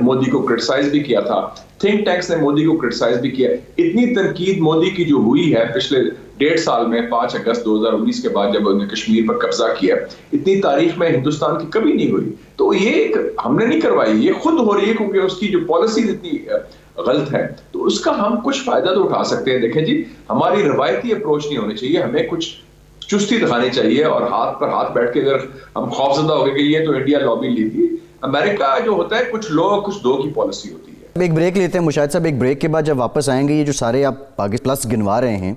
Speaker 4: مودی کو کرٹیسائز بھی کیا تھا. تھنک ٹینکس نے مودی کو کرٹیسائز بھی کیا. اتنی تنقید مودی کی جو ہوئی ہے پچھلے 1.5 سال میں، 5 اگست 2019 کے بعد جب انہوں نے کشمیر پر قبضہ کیا، اتنی تاریخ میں ہندوستان کی کبھی نہیں ہوئی. تو یہ ایک ہم نے نہیں کروائی، یہ خود ہو رہی ہے، کیونکہ اس کی جو پالیسی اتنی غلط ہے. تو اس کا ہم کچھ فائدہ تو اٹھا سکتے ہیں. دیکھیں جی، ہماری روایتی اپروچ نہیں ہونی چاہیے، ہمیں کچھ چستی دکھانی چاہیے، اور ہاتھ پر ہاتھ بیٹھ کے اگر ہم خوفزدہ ہو گئے کہ یہ تو انڈیا لابی لی تھی، امریکہ جو ہوتا ہے کچھ لو کچھ دو کی پالیسی ہوتی ہے.
Speaker 1: ایک بریک لیتے ہیں مشاہد صاحب. ایک بریک کے بعد جب واپس آئیں گے یہ جو سارے آپ پاکستان پلس گنوا رہے ہیں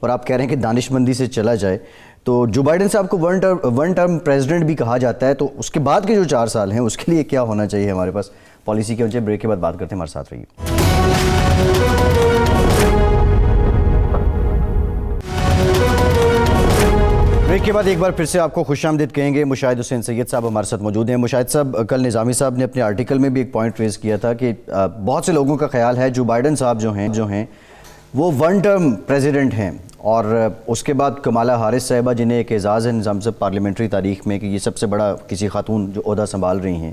Speaker 1: اور آپ کہہ رہے ہیں کہ دانش مندی سے چلا جائے, تو جو بائیڈن صاحب کو ون ٹرم پریزیڈنٹ بھی کہا جاتا ہے, تو اس کے بعد کے جو 4 سال ہیں اس کے لیے کیا ہونا چاہیے ہمارے پاس پالیسی کے وجہ. بریک کے بعد بات کرتے ہیں, ہمارے ساتھ رہیے. بریک کے بعد ایک بار پھر سے آپ کو خوش آمدید کہیں گے. مشاہد حسین سید صاحب ہمارے ساتھ موجود ہیں. مشاہد صاحب, کل نظامی صاحب نے اپنے آرٹیکل میں بھی ایک پوائنٹ ریز کیا تھا کہ بہت سے لوگوں کا خیال ہے جو بائیڈن صاحب جو ہیں وہ ون ٹرم پریزیڈنٹ ہیں, اور اس کے بعد کمالا ہارس صاحبہ جنہیں ایک اعزاز ہے نظام صاحب پارلیمنٹری تاریخ میں کہ یہ سب سے بڑا کسی خاتون جو عہدہ سنبھال رہی ہیں,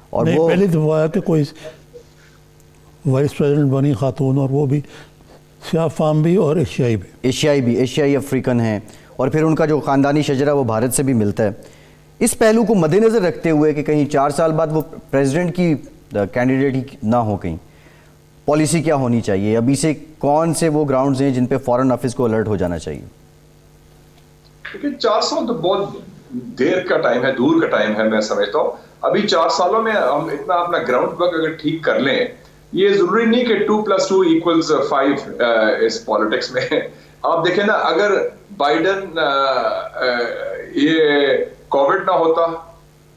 Speaker 1: اور وہ
Speaker 2: پہلی دفعہ ہے کہ کوئی وائس پریزیڈنٹ بنی خاتون, اور وہ بھی سیاہ فام بھی اور ایشیائی افریقن ہیں, اور پھر ان کا جو خاندانی شجرہ وہ بھارت سے بھی ملتا ہے. اس پہلو کو مد نظر رکھتے ہوئے کہ کہیں 4 سال بعد وہ پریزیڈنٹ کی کینڈیڈیٹ ہی نہ ہو, کہیں پالیسی کیا ہونی چاہیے؟ ابھی سے کون سے وہ گراؤنڈز ہیں جن پہ فورن آفس کو الرٹ ہو جانا چاہیے؟
Speaker 4: کیونکہ 4 سال تو بہت دیر کا ٹائم ہے, دور کا ٹائم ہے. میں سمجھتا ہوں ابھی 4 سالوں میں ہم اتنا اپنا گراؤنڈ ورک اگر ٹھیک کر لیں, یہ ضروری نہیں کہ 2+2=5 اس پالیٹکس میں. آپ دیکھیں نا, اگر بائیڈن یہ کووڈ نہ ہوتا,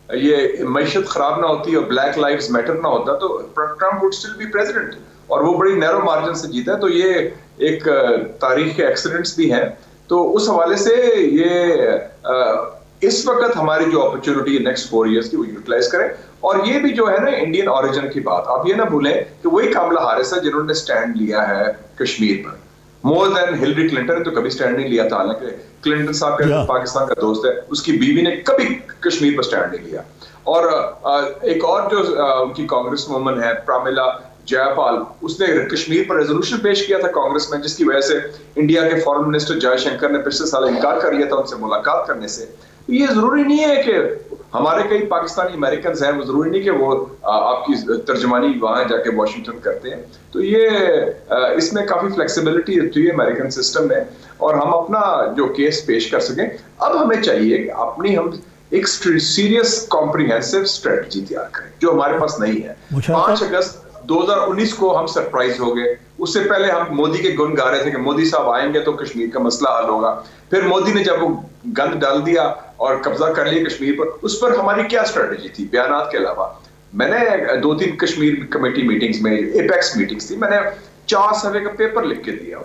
Speaker 4: یہ معیشت خراب نہ ہوتی اور بلیک لائیوز میٹر نہ ہوتا, تو Trump would still be president, اور وہ بڑی نیرو مارجن سے جیتا ہے. تو یہ ایک تاریخ کے ایکسیڈنٹس بھی ہیں. تو اس حوالے سے یہ اس وقت ہماری جو اپرچونٹی ہے نیکسٹ 4 ایئرس کی وہ یوٹیلائز کریں. اور یہ بھی جو ہے نا انڈین اوریجن کی بات, آپ یہ نہ بھولیں کہ وہی کاملا ہارس ہے جنہوں نے سٹینڈ لیا ہے کشمیر پر, مور دین ہلری کلنٹن تو کبھی سٹینڈ نہیں لیا تھا. حالانکہ کلنٹن صاحب کا پاکستان کا دوست ہے, اس کی بیوی نے کبھی کشمیر پر سٹینڈ نہیں لیا. اور ایک اور جو ان کی کانگریس وومن ہے پرامیلا جے پال, اس نے کشمیر پر ریزولوشن پیش کیا تھا کانگریس میں, جس کی وجہ سے انڈیا کے فارن منسٹر جے شنکر نے پچھلے سال انکار کر لیا تھا ان سے ملاقات کرنے سے. یہ ضروری نہیں ہے کہ ہمارے کئی پاکستانی امریکنز ہیں, وہ ضروری نہیں کہ وہ آپ کی ترجمانی وہاں جا کے واشنگٹن کرتے ہیں. تو یہ اس میں کافی فلیکسیبلٹی ہوتی ہے امریکن سسٹم میں, اور ہم اپنا جو کیس پیش کر سکیں. اب ہمیں چاہیے کہ اپنی ہم ایک سیریس کمپریہنسو اسٹریٹجی تیار کریں, جو ہمارے پاس نہیں ہے. 5 اگست 2019 کو ہم سرپرائز ہو گئے. اس سے پہلے ہم مودی کے گن گا رہے تھے کہ مودی صاحب آئیں گے تو کشمیر کا مسئلہ حل ہوگا. پھر مودی نے جب وہ گند ڈال دیا اور قبضہ کر لیا کشمیر پر, اس پر ہماری کیا اسٹریٹجی تھی بیانات کے علاوہ؟ میں نے 2-3 کشمیر کمیٹی میٹنگز میں, ایپیکس میٹنگز تھی, میں نے 4 صفحے کا پیپر لکھ کے دیا.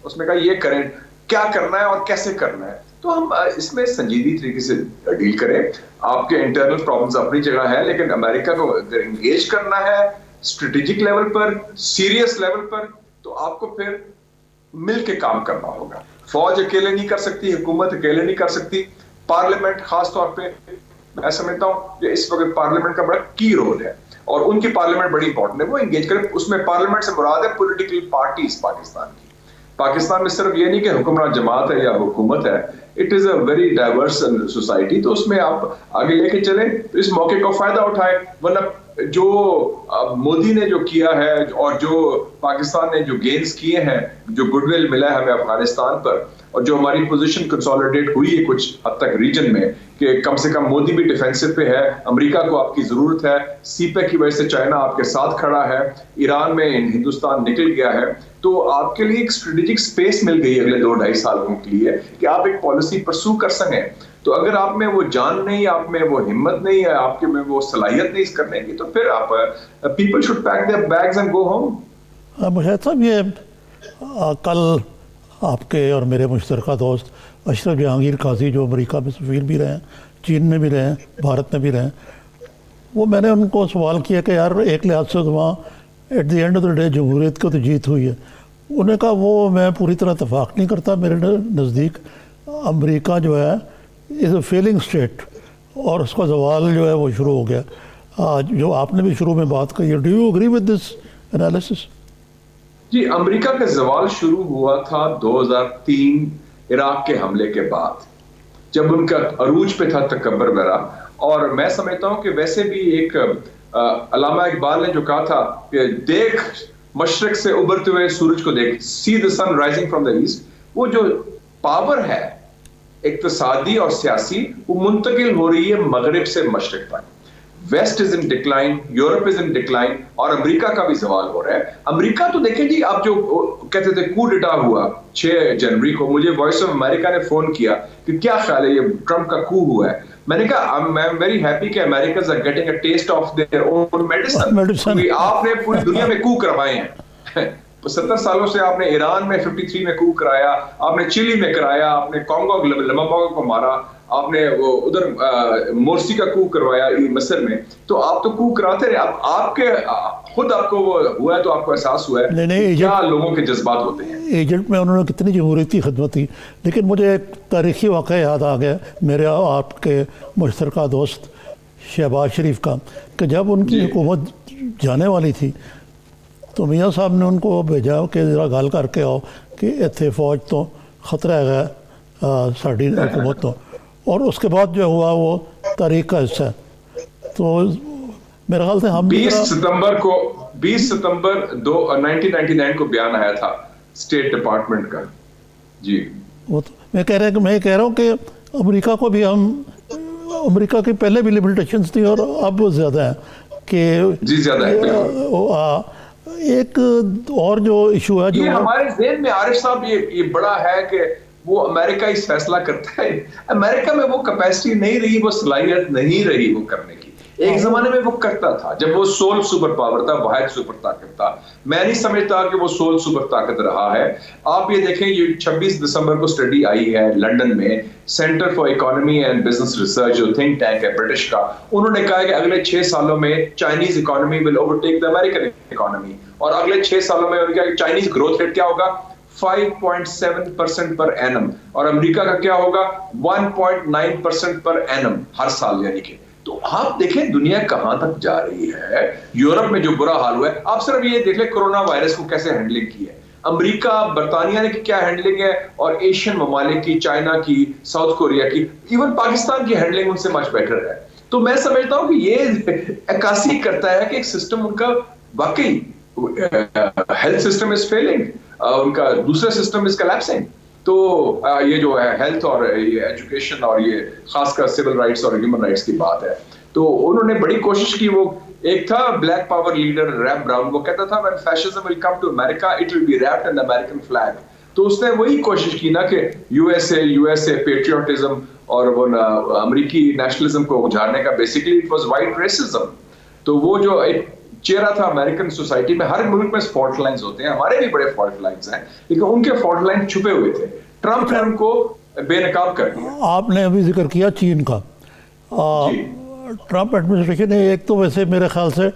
Speaker 4: اس میں کہا یہ کریں, کیا کرنا ہے اور کیسے کرنا ہے. تو ہم اس میں سنجیدگی طریقے سے ڈیل کریں. آپ کے انٹرنل پرابلمز اپنی جگہ ہے, لیکن امریکہ کو اگر انگیج کرنا ہے اسٹریٹجک لیول پر, سیریس لیول پر, تو آپ کو پھر مل کے کام کرنا ہوگا. فوج اکیلے نہیں کر سکتی, حکومت اکیلے نہیں کر سکتی. پارلیمنٹ خاص طور پہ میں سمجھتا ہوں کہ اس وقت پارلیمنٹ کا بڑا کی رول ہے, اور ان کی پارلیمنٹ بڑی امپورٹنٹ ہے, وہ انگیج کریں. اس میں پارلیمنٹ سے مراد ہے پولیٹیکل پارٹیز پاکستان کی. پاکستان میں صرف یہ نہیں کہ حکمران جماعت ہے یا حکومت ہے, it is a very diverse society. تو اس میں آپ آگے لے کے چلیں, تو اس موقع کا فائدہ اٹھائیں. ورنہ جو مودی نے جو کیا ہے اور جو پاکستان نے جو گینز کیے ہیں, جو گڈ ول ملا ہے ہمیں افغانستان پر, اور جو ہماری پوزیشن کنسولیڈیٹ ہوئی ہے کچھ حد تک ریجن میں کہ کم سے کم مودی بھی ڈیفینسو پہ ہے, امریکہ کو آپ کی ضرورت ہے, سی پیک کی وجہ سے چائنا آپ کے ساتھ کھڑا ہے, ایران میں ہندوستان نکل گیا ہے. تو آپ کے لیے ایک اسٹریٹجک سپیس مل گئی اگلے 2-2.5 سالوں کے لیے کہ آپ ایک پالیسی پرسو کر سکیں. تو اگر آپ میں وہ جان نہیں, آپ میں وہ ہمت نہیں ہے, آپ کے میں وہ صلاحیت نہیں اس کرنے کی, تو پھر آپ people should pack their bags and go home.
Speaker 2: Mushahid صاحب, یہ کل آپ کے اور میرے مشترکہ دوست اشرف جہانگیر قاضی جو امریکہ میں سفیر بھی رہے ہیں, چین میں بھی رہے ہیں, بھارت میں بھی رہے ہیں, وہ میں نے ان کو سوال کیا کہ یار ایک لحاظ سے وہاں at the end of the day جمہوریت کو تو جیت ہوئی ہے. انہوں نے کہا وہ میں پوری طرح اتفاق نہیں کرتا. میرے نزدیک امریکہ جو ہے از اے فیلنگ اسٹیٹ, اور اس کا زوال جو ہے وہ شروع ہو گیا. جو آپ نے بھی شروع میں بات کہی ہے, do you agree with this analysis?
Speaker 4: جی, امریکہ کا زوال شروع ہوا تھا 2003 عراق کے حملے کے بعد, جب ان کا عروج پہ تھا تکبر میرا. اور میں سمجھتا ہوں کہ ویسے بھی ایک علامہ اقبال نے جو کہا تھا کہ دیکھ مشرق سے ابھرتے ہوئے سورج کو دیکھ, سی the sun rising from the east, وہ جو پاور ہے اقتصادی اور سیاسی وہ منتقل ہو رہی ہے مغرب سے مشرق تک. West is in decline, Europe is in decline, اور امریکہ کا بھی زوال ہو رہا ہے. امریکہ تو دیکھیں جی, اب جو کہتے تھے کو ڈٹا ہوا 6 جنوری کو, مجھے وائس آف امریکہ نے فون کیا کہ کیا خیال ہے یہ ٹرمپ کا کو ہوا ہے. میں نے کہا آئی ایم ویری ہیپی کہ Americans are getting a taste of their own medicine. آپ نے پوری دنیا میں کو کروائے ہیں. 70 سالوں سے آپ نے ایران میں 53 میں کو کرایا, آپ نے چلی میں کرایا, آپ نے کانگو لمباگا کو مارا, آپ نے وہ ادھر مورسی کا کو کروایا مصر میں, تو آپ تو کو کراتے رہے. اب آپ کے خود آپ کو وہ ہوا ہے تو آپ کو احساس ہوا ہے کیا لوگوں کے جذبات ہوتے ہیں.
Speaker 2: ایجنٹ میں انہوں نے کتنی جمہوریتی خدمت کی. لیکن مجھے ایک تاریخی واقعہ یاد آ گیا میرے آپ کے مشترکہ دوست شہباز شریف کا, کہ جب ان کی حکومت جانے والی تھی تو میاں صاحب نے ان کو بھیجا کہ ذرا گل کر کے آؤ کہ اتنے فوج تو خطرہ ہے ساری حکومت تو, اور اس کے بعد جو ہوا وہ تاریخ کا حصہ ہے. تو میرے خیال سے ہم
Speaker 4: 20 ستمبر 1999 کو بیان آیا تھا اسٹیٹ ڈپارٹمنٹ کا. جی
Speaker 2: وہ تو میں کہہ رہا ہوں کہ امریکہ کو بھی امریکہ کی پہلے بھی لمیٹیشنز تھی اور اب زیادہ ہیں کہ
Speaker 4: جی زیادہ ہے.
Speaker 2: ایک اور جو ایشو ہے جو
Speaker 4: یہ ہمارے ذہن میں عارف صاحب یہ بڑا ہے کہ وہ امریکہ ہی فیصلہ کرتا ہے. امریکہ میں وہ کیپیسٹی نہیں رہی, وہ صلاحیت نہیں رہی وہ کرنے کی. ایک زمانے میں وہ کرتا تھا جب وہ سول سپر پاور تھا, واحد سپر طاقت تھا. میں نہیں سمجھتا کہ وہ سول سپر طاقت رہا ہے. آپ یہ دیکھیں یہ 26 دسمبر کو سٹڈی آئی ہے لنڈن میں, centre for economy and business research جو تھنک ٹینک ہے برٹش کا, انہوں نے کہا کہ اگلے 6 سالوں میں چائنیز اکانومی ول اوورٹیک دا امریکن اکانومی, اور اگلے 6 سالوں میں ان کا چائنیز گروتھ ریٹ کیا ہوگا 5.7% پر اینم, اور امریکہ کا کیا ہوگا 1.9% پر اینم ہر سال. یعنی کہ تو آپ دیکھیں دنیا کہاں تک جا رہی ہے. یورپ میں جو برا حال ہوا ہے, آپ صرف یہ دیکھ لیں کرونا وائرس کو کیسے ہینڈلنگ کی ہے. امریکہ برطانیہ نے کیا ہینڈلنگ ہے, اور ایشین ممالک کی, چائنا کی, ساؤتھ کوریا کی, ایون پاکستان کی ہینڈلنگ ان سے مچ بیٹر ہے. تو میں سمجھتا ہوں کہ یہ عکاسی کرتا ہے کہ ایک سسٹم ان کا واقعی ہیلتھ سسٹم از فیلنگ, ان کا دوسرا سسٹم از کلیپسنگ. تو یہ جو ہے ہیلتھ اور یہ ایجوکیشن اور یہ خاص کر سول رائٹس اور ہیومن رائٹس کی بات ہے. تو انہوں نے بڑی کوشش کی. وہ ایک تھا black power leader Rap Brown, وہ کہتا تھا when fascism will come to America it will be wrapped in the American flag. تو اس نے وہی کوشش کی نا کہ یو ایس اے پیٹریوٹزم اور وہ امریکی نیشنلزم کو اجھارنے کا. Basically it was white racism. تو وہ جو ایک چہرہ تھا امریکن سوسائٹی میں, ہر ملک میں فالٹ لائنز ہوتے ہیں, ہمارے بھی بڑے فالٹ لائنز ہیں, لیکن ان کے فالٹ لائن چھپے ہوئے تھے. ٹرمپ نے ان کو بے نقاب کر دیا.
Speaker 2: آپ نے ابھی ذکر کیا چین کا. ٹرمپ ایڈمنسٹریشن نے ایک تو ویسے میرے خیال سے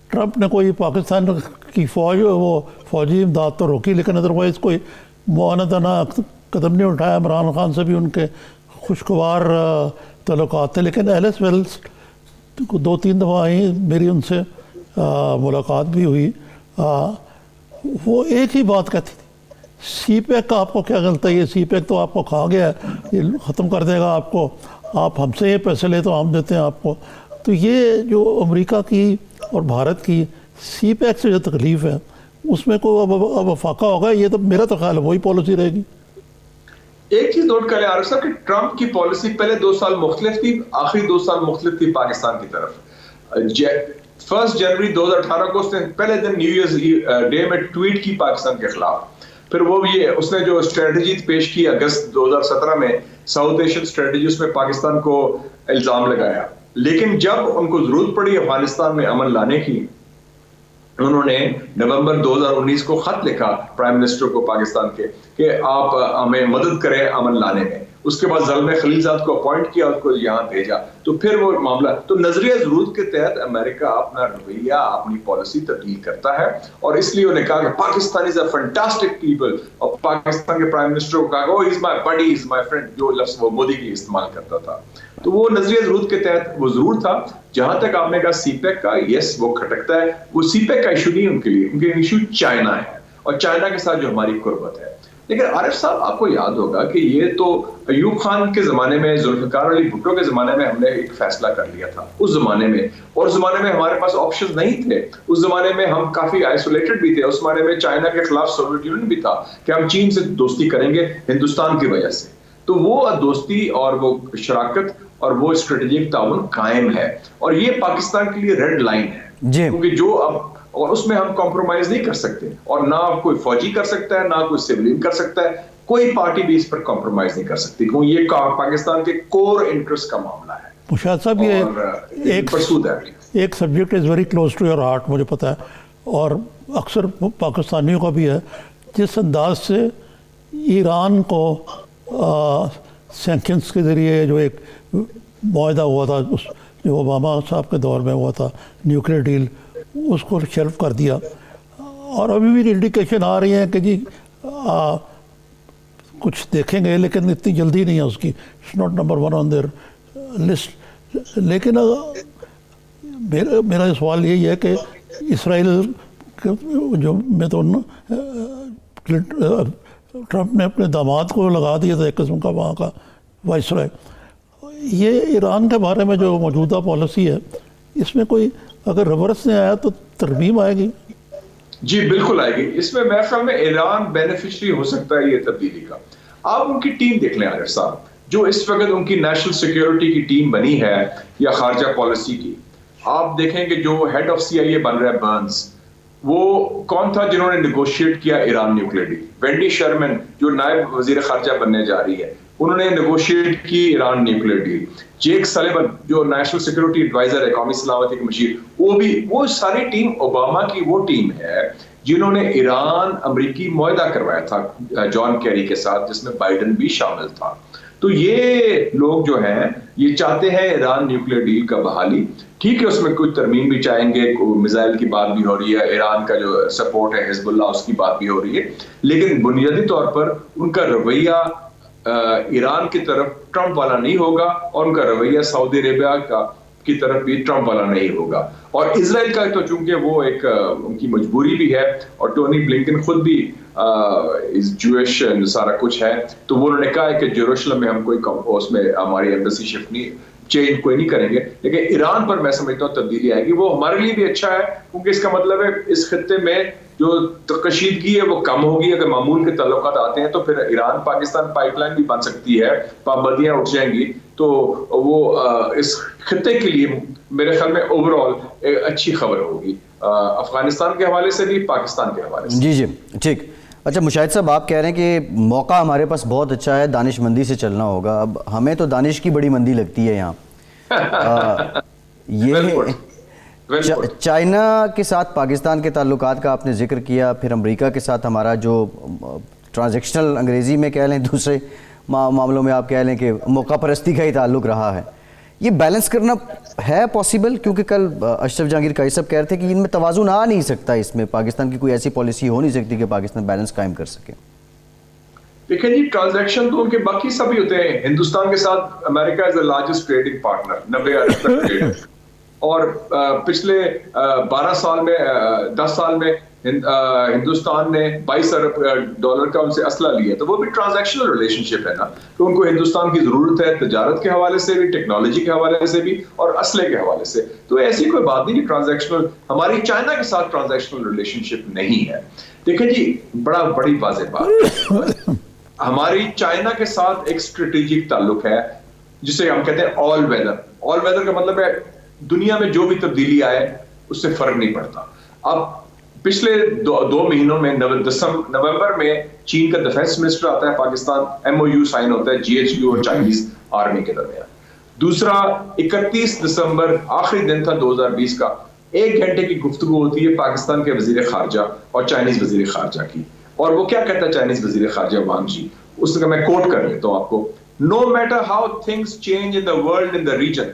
Speaker 2: ٹرمپ نے کوئی پاکستان کی وہ فوجی امداد تو روکی, لیکن ادروائز کوئی معاندانہ قدم نہیں اٹھایا. عمران خان سے بھی ان کے خوشگوار تعلقات تھے, لیکن ایلس ویلس 2-3 دفعہ آئیں, میری ان سے ملاقات بھی ہوئی. وہ ایک ہی بات کہتی تھی, سی پیک کا آپ کو کیا غلط ہے, یہ سی پیک تو آپ کو کھا گیا ہے, یہ ختم کر دے گا آپ کو, آپ ہم سے یہ پیسے لے تو ہم دیتے ہیں آپ کو. تو یہ جو امریکہ کی اور بھارت کی سی پیک سے جو تکلیف ہے اس میں کوئی اب افاقہ ہوگا. یہ تو میرا تو خیال ہے وہی پالیسی رہے گی.
Speaker 4: ایک چیز نوٹ کر لیں عارف صاحب کہ ٹرمپ کی پالیسی پہلے 2 سال مختلف تھی, آخری 2 سال مختلف تھی پاکستان کی طرف. 1 جنوری 2018 کو اس نے پہلے دن نیو ایئرز ڈے میں ٹویٹ کی پاکستان کے خلاف. پھر وہ بھی اس نے جو اسٹریٹجی پیش کی اگست 2017 میں ساؤتھ ایشین اسٹریٹجی, اس میں پاکستان کو الزام لگایا. لیکن جب ان کو ضرورت پڑی افغانستان میں امن لانے کی, انہوں نے نومبر 2019 کو خط لکھا پرائم منسٹر کو پاکستان کے کہ آپ ہمیں مدد کریں امن لانے میں. اس کے بعد زلمے خلیلزاد کو اپوائنٹ کیا, اس کو یہاں بھیجا. تو پھر وہ معاملہ, تو نظریہ ضرورت کے تحت امریکہ اپنا رویہ اپنی پالیسی تبدیل کرتا ہے. اور اس لیے انہوں نے کہا کہ پاکستان از اے فینٹاسٹک پیپل, اور پاکستان کے پرائم منسٹر کو کہا کہ oh, he's my buddy, he's my friend, جو لفظ وہ مودی کے استعمال کرتا تھا. تو وہ نظریہ ضرورت کے تحت وہ ضرور تھا. جہاں تک آپ نے کہا سی پیک کا, یس وہ کھٹکتا ہے. وہ سی پیک کا ایشو نہیں ان کے لیے, ان کے ایشو چائنا ہے, اور چائنا کے ساتھ جو ہماری قربت ہے. لیکن عارف صاحب آپ کو یاد ہوگا کہ یہ تو ایوب خان کے زمانے میں, ذوالفقار علی بھٹو کے زمانے میں ہم نے ایک فیصلہ کر لیا تھا اس زمانے میں, اور اس زمانے میں ہمارے پاس آپشن نہیں تھے. اس زمانے میں ہم کافی آئسولیٹڈ بھی تھے. اس زمانے میں چائنا کے خلاف سوویت یونین بھی تھا کہ ہم چین سے دوستی کریں گے ہندوستان کی وجہ سے. تو وہ دوستی اور وہ شراکت اور وہ اسٹریٹجک تعاون قائم ہے, اور یہ پاکستان کے لیے ریڈ لائن ہے, کیونکہ جو اب اور اس میں ہم کمپرومائز نہیں کر سکتے, اور نہ کوئی فوجی کر سکتا ہے, نہ کوئی سیولین کر سکتا ہے, کوئی پارٹی بھی اس پر کمپرومائز نہیں کر سکتی, کیونکہ یہ پاکستان کے کور انٹرسٹ کا معاملہ ہے.
Speaker 2: مشاہد صاحب یہ ایک subject is very close to your heart, مجھے پتہ ہے, اور اکثر پاکستانیوں کا بھی ہے, جس انداز سے ایران کو سینکشنز کے ذریعے جو ایک معاہدہ ہوا تھا جو اوباما صاحب کے دور میں ہوا تھا, نیوکلیئر ڈیل, اس کو شیلف کر دیا, اور ابھی بھی انڈیکیشن آ رہی ہیں کہ جی کچھ دیکھیں گے, لیکن اتنی جلدی نہیں ہے اس کی, it's not number 1 on their list. لیکن میرا سوال یہی ہے کہ اسرائیل جو میں تو ٹرمپ نے اپنے داماد کو لگا دیا تھا ایک قسم کا وہاں کا وائسرائے, یہ ایران کے بارے میں جو موجودہ پالیسی ہے اس میں کوئی اگر ریورس نہیں آیا تو ترمیم آئے گی؟
Speaker 4: جی بالکل آئے گی. اس میں میرے خیال میں ایران بینیفیشری ہو سکتا ہے یہ تبدیلی کا. آپ ان کی ٹیم دیکھ لیں عارف صاحب, جو اس وقت ان کی نیشنل سیکیورٹی کی ٹیم بنی ہے یا خارجہ پالیسی کی, آپ دیکھیں کہ جو ہیڈ آف CIA بن رہا ہے برنز, وہ کون تھا جنہوں نے نیگوشیٹ کیا Iran nuclear deal? Wendy Sharman جو نائب وزیر خارجہ بننے جا رہی ہے, انہوں نے نیگوشیٹ کی Iran nuclear deal. Jake Sullivan جو نیشنل سیکیورٹی ایڈوائزر ہے, قومی سلامتی کے مشیر, وہ ساری ٹیم اوباما کی وہ ٹیم ہے جنہوں نے ایران امریکی معاہدہ کروایا تھا جان کیری کے ساتھ, جس میں بائیڈن بھی شامل تھا. تو یہ لوگ جو ہیں یہ چاہتے ہیں ایران نیوکلیئر ڈیل کا بحالی. ٹھیک ہے, اس میں کوئی ترمیم بھی چاہیں گے, میزائل کی بات بھی ہو رہی ہے, ایران کا جو سپورٹ ہے حزب اللہ اس کی بات بھی ہو رہی ہے, لیکن بنیادی طور پر ان کا رویہ ایران کی طرف ٹرمپ والا نہیں ہوگا, اور ان کا رویہ سعودی عربیہ کی طرف بھی ٹرمپ والا نہیں ہوگا. اور اسرائیل کا تو چونکہ وہ ایک ان کی مجبوری بھی ہے, اور ٹونی بلنکن خود بھی جویش سارا کچھ ہے, تو وہ انہوں نے کہا ہے کہ جیروشلم میں ہم کوئی اس میں ہماری ایمبیسی شفٹ نہیں چینج کوئی نہیں کریں گے, لیکن ایران پر میں سمجھتا ہوں تبدیلی آئے گی. وہ ہمارے لیے بھی اچھا ہے, کیونکہ اس کا مطلب ہے اس خطے میں جو کشیدگی ہے وہ کم ہوگی. اگر معمول کے تعلقات آتے ہیں تو پھر ایران پاکستان پائپ لائن بھی بن سکتی ہے, پابندیاں اٹھ جائیں گی, تو وہ اس خطے کے لیے میرے خیال میں اوور آل اچھی خبر ہوگی, افغانستان کے حوالے سے بھی, پاکستان کے حوالے سے.
Speaker 1: جی ٹھیک. اچھا مشاہد صاحب, آپ کہہ رہے ہیں کہ موقع ہمارے پاس بہت اچھا ہے, دانش مندی سے چلنا ہوگا. اب ہمیں تو دانش کی بڑی مندی لگتی ہے یہاں. یہ چائنا کے ساتھ پاکستان کے تعلقات کا آپ نے ذکر کیا, پھر امریکہ کے ساتھ ہمارا جو ٹرانزیکشنل انگریزی میں کہہ لیں, دوسرے معاملوں میں آپ کہہ لیں کہ موقع پرستی کا ہی تعلق رہا ہے. یہ بیلنس کرنا ہے پاسبل؟ کیونکہ کل اشرف جہانگیر قائد صاحب کہہ رہے تھے کہ ان میں توازن آ نہیں سکتا, اس میں پاکستان کی کوئی ایسی پالیسی ہو نہیں سکتی کہ پاکستان بیلنس قائم کر سکے.
Speaker 4: دیکھیں جی, ٹرانزیکشن تو ان کے باقی سبھی ہوتے ہیں. ہندوستان کے ساتھ امریکہ از دا لارجسٹ ٹریڈنگ پارٹنر, 90 ارب تک ٹریڈ, اور پچھلے 12 سال میں 10 سال میں ہندوستان نے 22 ارب ڈالر کا ان سے اسلحہ لیا, تو وہ بھی ٹرانزیکشنل ریلیشن شپ ہے نا, تو ان کو ہندوستان کی ضرورت ہے تجارت کے حوالے سے بھی, ٹیکنالوجی کے حوالے سے بھی, اور اسلحے کے حوالے سے. تو ایسی کوئی بات نہیں کہ ٹرانزیکشنل, ہماری چائنا کے ساتھ ٹرانزیکشنل ریلیشن شپ نہیں ہے. دیکھیں جی, بڑی واضح بات, ہماری چائنا کے ساتھ ایک اسٹریٹجک تعلق ہے جسے ہم کہتے ہیں آل ویدر. آل ویدر کا مطلب ہے دنیا میں جو بھی تبدیلی آئے اس سے فرق نہیں پڑتا. اب پچھلے 2 مہینوں میں نومبر میں چین کا ڈیفنس منسٹر آتا ہے پاکستان, MOU سائن ہوتا ہے GHQ اور چائنیز آرمی کے درمیان. دوسرا 31 دسمبر آخری دن تھا 2020 کا, 1 گھنٹے کی گفتگو ہوتی ہے پاکستان کے وزیر خارجہ اور چائنیز وزیر خارجہ کی, اور وہ کیا کہتا ہے چائنیز وزیر خارجہ وانگ جی, اس کا میں کوٹ کر لیتا ہوں آپ کو, No matter how things change in the world in the region,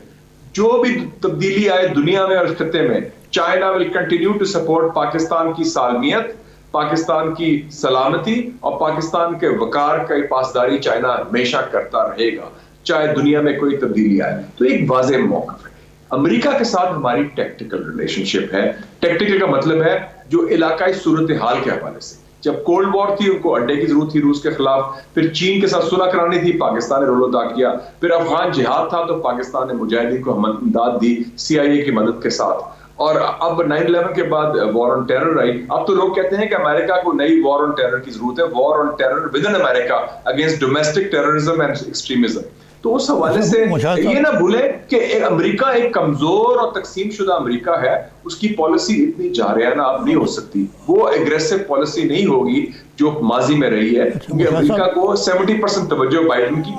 Speaker 4: جو بھی تبدیلی آئے دنیا میں اور خطے میں, China will continue to support Pakistan کی سالمیت, پاکستان کی سلامتی اور پاکستان کے وقار کا پاسداری چائنا ہمیشہ کرتا رہے گا, چاہے دنیا میں کوئی تبدیلی آئے. تو ایک واضح موقف ہے. امریکہ کے ساتھ ہماری ٹیکٹیکل ریلیشن شپ ہے. ٹیکٹیکل کا مطلب ہے جو علاقائی صورتحال کے حوالے سے, جب کولڈ وار تھی ان کو اڈے کی ضرورت تھی روس کے خلاف, پھر چین کے ساتھ صلح کرانی تھی, پاکستان نے رول ادا کیا, پھر افغان جہاد تھا تو پاکستان نے مجاہدین کو امداد دی CIA کی مدد کے ساتھ, اور اب 9/11 کے بعد وار آن ٹیرر آئی. اب تو لوگ کہتے ہیں کہ امریکہ کو نئی وار آن ٹیرر کی ضرورت ہے, war on terror within America against domestic terrorism and extremism. تو اس حوالے سے یہ نہ بھولیں کہ امریکہ ایک کمزور اور تقسیم شدہ امریکہ ہے، اس کی پالیسی اتنی جارحانہ اب نہیں ہو سکتی، وہ ایگریسو پالیسی نہیں ہوگی جو ماضی میں رہی ہے، کیونکہ امریکہ کو 70% توجہ بائیڈن کی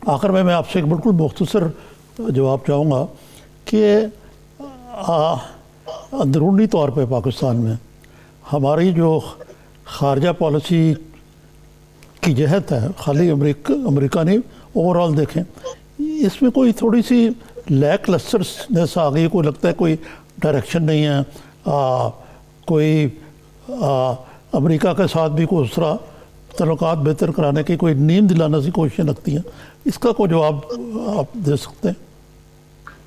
Speaker 2: آخر میں آپ سے ایک بالکل مختصر جواب چاہوں گا کہ اندرونی طور پہ پاکستان میں ہماری جو خارجہ پالیسی کی جہت ہے، خالی امریکہ نہیں، اوور آل دیکھیں، اس میں کوئی تھوڑی سی لیک لسٹرنس آ گئی، کوئی لگتا ہے کوئی ڈائریکشن نہیں ہے، کوئی امریکہ کے ساتھ بھی کوئی اس طرح تعلقات بہتر کرانے کی کوئی نیند دلانا سی کوششیں لگتی ہیں، اس کا کوئی جواب آپ دے سکتے ہیں؟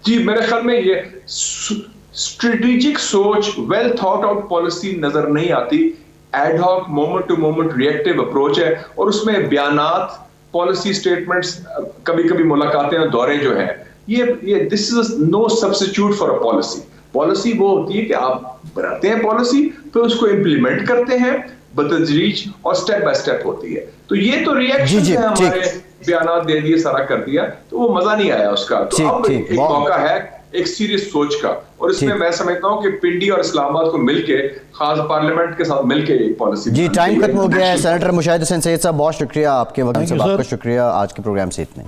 Speaker 4: جی میرے خیال میں یہ اسٹریٹجک سوچ، ویل تھاٹ آؤٹ پالیسی نظر نہیں آتی، ad hoc moment to moment reactive approach ہے، اور اس میں بیانات، پالیسی سٹیٹمنٹس، کبھی کبھی ملاقاتیں اور دورے جو ہیں، یہ this is no substitute for a policy. Policy وہ ہوتی ہے کہ آپ بناتے ہیں پالیسی، پھر اس کو امپلیمنٹ کرتے ہیں بتدریج اور سٹیپ بائی سٹیپ ہوتی ہے. تو یہ تو ریئیکشن ہے، ہمارے بیانات دے دیے، سارا کر دیا، تو وہ مزہ نہیں آیا اس کا. تو اب ایک موقع ہے ایک سیریس سوچ کا، اور اس میں میں سمجھتا ہوں کہ پنڈی اور اسلام آباد کو مل کے، خاص پارلیمنٹ کے ساتھ مل کے ایک پالیسی.
Speaker 1: جی ٹائم ختم ہو گیا ہے. سینیٹر مشاہد حسین سید صاحب بہت شکریہ آپ کے وقت سے، آپ کا شکریہ. آج کے پروگرام سے اتنے.